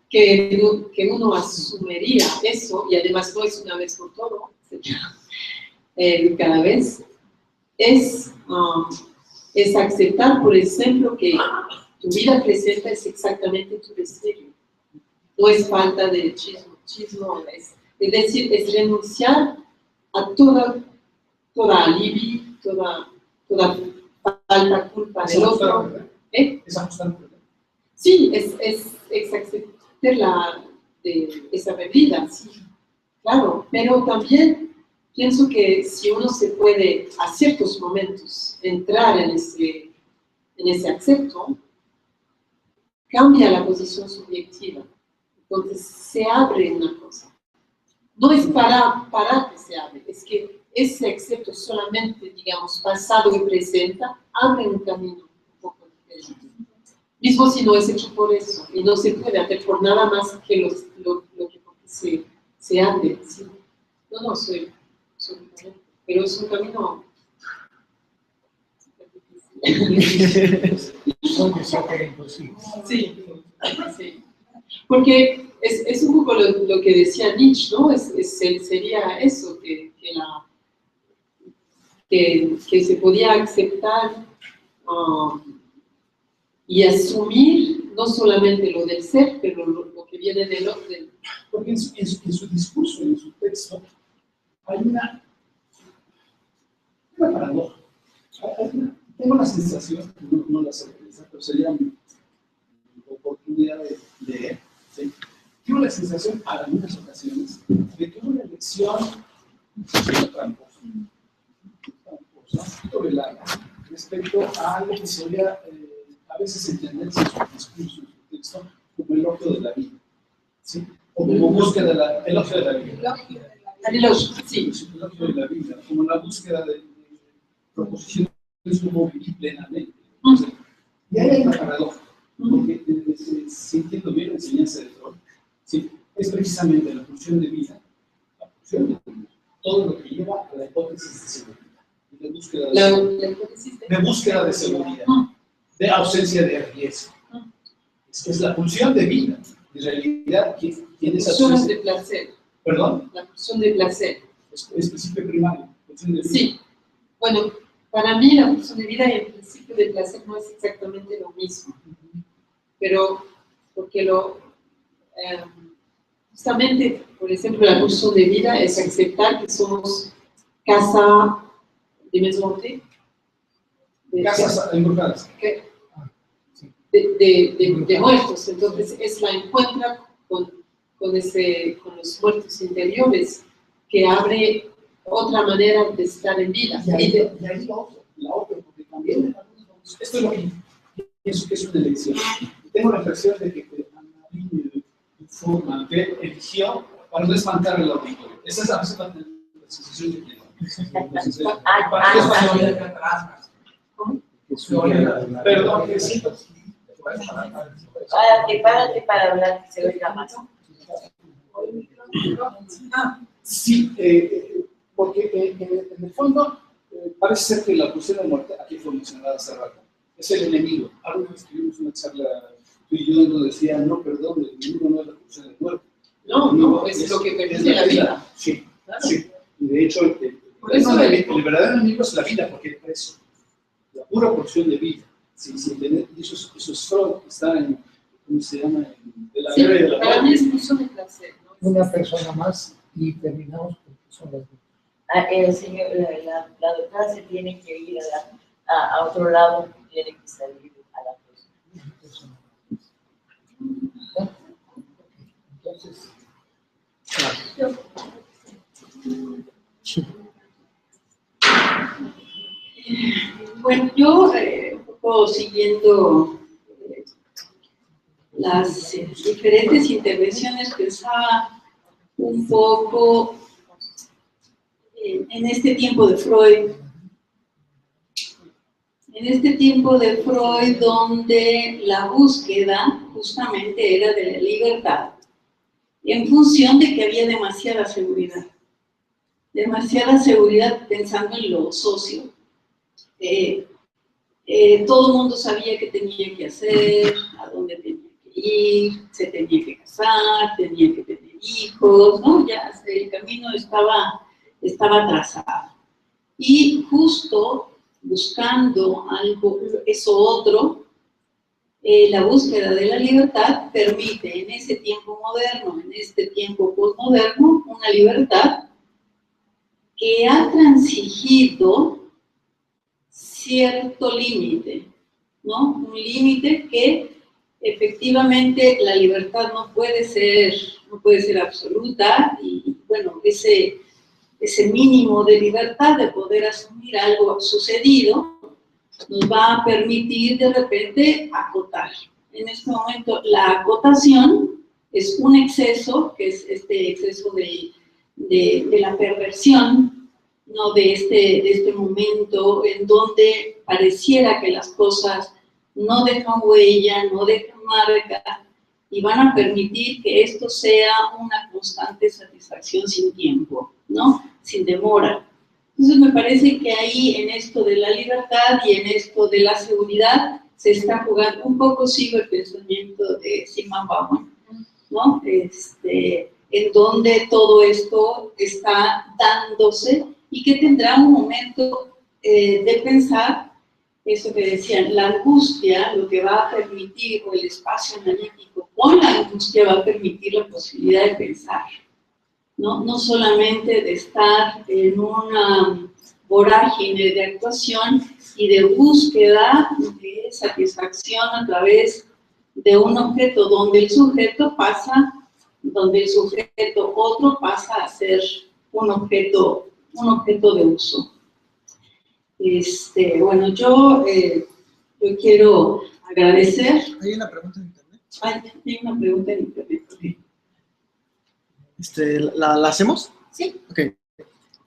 que uno asumiría eso, y además no es una vez por todo, cada vez, es aceptar, por ejemplo, que tu vida presente es exactamente tu destino. No es falta de chismo, es decir, es renunciar a toda alivio, toda falta, culpa del otro. Es ajustar. Sí, es aceptar esa bebida, sí, claro, pero también pienso que si uno se puede a ciertos momentos entrar en ese acepto, cambia la posición subjetiva. Entonces se abre una cosa. No es para que se abre, es que ese acepto solamente, digamos, pasado y presente, abre un camino un poco diferente. Mismo si no es hecho por eso, y no se puede hacer por nada más que lo que se abre. ¿Sí? No, soy diferente, pero es un camino imposible. Sí, sí. Porque es un poco lo que decía Nietzsche, ¿no? Sería eso, que se podía aceptar y asumir no solamente lo del ser, pero lo que viene del otro. Porque en su discurso, en su texto, hay una paradoja. Tengo la sensación, no la certeza, pero sería mi oportunidad de leer. ¿Sí? Tengo la sensación, en algunas ocasiones, de que una elección tramposa, tolerada, respecto a algo que se podría a veces entenderse en su discurso, en su texto, como elogio de la vida. ¿Sí? O como búsqueda de la elogio de la vida. Sí. El elogio de la vida, como la búsqueda de proposiciones como vivir plenamente. Entonces, y ahí hay una paradoja, porque si entiendo bien la enseñanza de Freud, ¿sí? Es precisamente la pulsión de vida, todo lo que lleva a la hipótesis de seguridad, de búsqueda de seguridad, de ausencia de riesgo. Es la pulsión de vida, en realidad, tiene esa pulsión de placer. ¿Perdón? La pulsión de placer. Es principio primario, pulsión de vida. Sí. Bueno, para mí la pulsión de vida y el principio de placer no es exactamente lo mismo. Pero, porque justamente, por ejemplo, la pulsión de vida es aceptar que somos casa de maisonté. Casas embrujadas. De muertos. Entonces, es la encuentra con los muertos interiores que abre otra manera de estar en vida. Y ahí la otra, porque también esto es lo que pienso que es una elección. Tengo la impresión de que Ana forma que eligió para no espantar el auditorio. Esa es a veces la sensación que tengo. Perdón, que sí. Párate para hablar, que se oiga más. Sí, porque en el fondo parece ser que la pulsión de muerte, aquí fue mencionada hace rato, es el enemigo. Algo que escribimos una charla, tú y yo, donde decía, no, perdón, el enemigo no es la pulsión de muerte. No, es lo que permite la vida. Sí, claro. Sí. Y de hecho, el verdadero enemigo es la vida, porque es eso, la pura porción de vida. Sí, eso es Freud, está en, ¿cómo se llama? De la guerra y de la para mí es pulsión de placer, ¿no? Una persona más y terminamos porque son las dos. El señor, la doctora se tiene que ir a otro lado, tiene que salir a la cosa. Entonces, bueno, yo un poco siguiendo las diferentes intervenciones pensaba un poco en este tiempo de Freud. En este tiempo de Freud donde la búsqueda justamente era de la libertad en función de que había demasiada seguridad pensando en lo socio. Todo el mundo sabía qué tenía que hacer, a dónde tenía que ir, se tenía que casar, tenía que tener hijos, ¿no? Ya el camino estaba trazado. Y justo buscando algo, eso otro, la búsqueda de la libertad permite en ese tiempo moderno, en este tiempo postmoderno, una libertad que ha transigido cierto límite, ¿no? Un límite que efectivamente la libertad no puede ser absoluta y bueno, ese mínimo de libertad de poder asumir algo sucedido nos va a permitir de repente acotar. En este momento la acotación es un exceso, que es este exceso de la perversión, ¿no? de este momento en donde pareciera que las cosas no dejan huella, no dejan marca, y van a permitir que esto sea una constante satisfacción sin tiempo, ¿no? Sin demora. Entonces me parece que ahí en esto de la libertad y en esto de la seguridad se está jugando un poco, sigo el pensamiento de Zygmunt Bauman, ¿no? En donde todo esto está dándose y que tendrá un momento de pensar eso que decían, la angustia, lo que va a permitir, o el espacio analítico con la angustia va a permitir la posibilidad de pensar, ¿no? No solamente de estar en una vorágine de actuación y de búsqueda de satisfacción a través de un objeto donde el sujeto otro pasa a ser un objeto de uso. Bueno, yo quiero agradecer. ¿Hay una pregunta en internet? Hay una pregunta en internet. Okay. ¿La hacemos? Sí. Ok.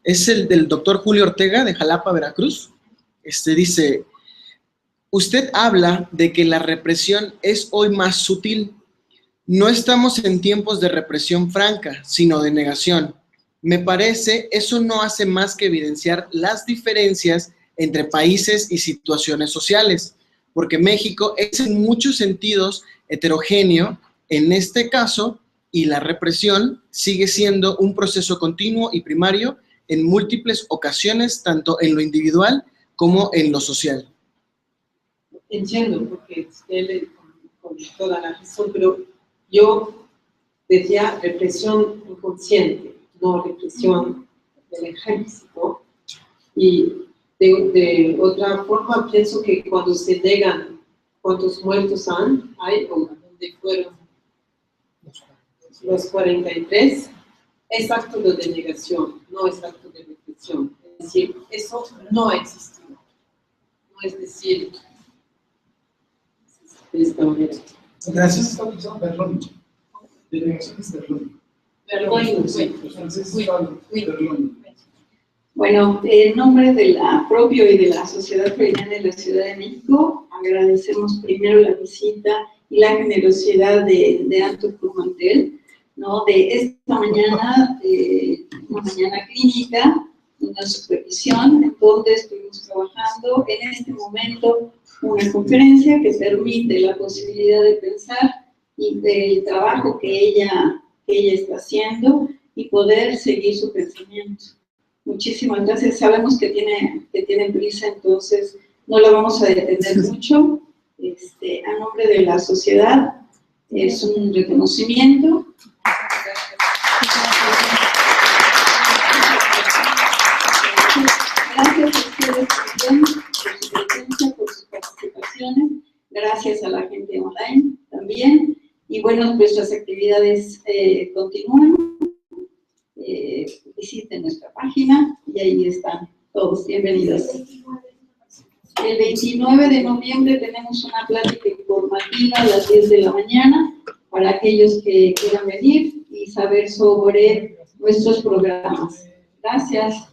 Es el del doctor Julio Ortega de Jalapa, Veracruz. Dice, usted habla de que la represión es hoy más sutil. No estamos en tiempos de represión franca, sino de negación. Me parece, eso no hace más que evidenciar las diferencias entre países y situaciones sociales, porque México es en muchos sentidos heterogéneo en este caso y la represión sigue siendo un proceso continuo y primario en múltiples ocasiones, tanto en lo individual como en lo social. Entiendo, porque él con toda la razón, pero yo decía represión inconsciente, no represión del ejército, y de otra forma pienso que cuando se negan cuántos muertos hay o dónde fueron los 43, es acto de negación, no es acto de represión. Es decir, eso no ha existido. No es decir, de esta manera. Gracias. Perdón. De negación es perdón. Perdón, Los franceses hablan perdón. Bueno, en nombre de la propia y de la Sociedad Freudiana de la Ciudad de México, agradecemos primero la visita y la generosidad de Anton Kurmantel, ¿no? De esta mañana, una mañana clínica, una supervisión, en donde estuvimos trabajando en este momento una conferencia que permite la posibilidad de pensar y del trabajo que ella está haciendo y poder seguir su pensamiento. Muchísimas gracias. Sabemos que tienen prisa, entonces no la vamos a detener mucho. A nombre de la sociedad, es un reconocimiento. Gracias a ustedes también por su presencia, por sus participaciones. Gracias a la gente online también. Y bueno, nuestras actividades continúan. Visiten nuestra página y ahí están todos bienvenidos. El 29 de noviembre tenemos una plática informativa a las 10 de la mañana para aquellos que quieran venir y saber sobre nuestros programas. Gracias.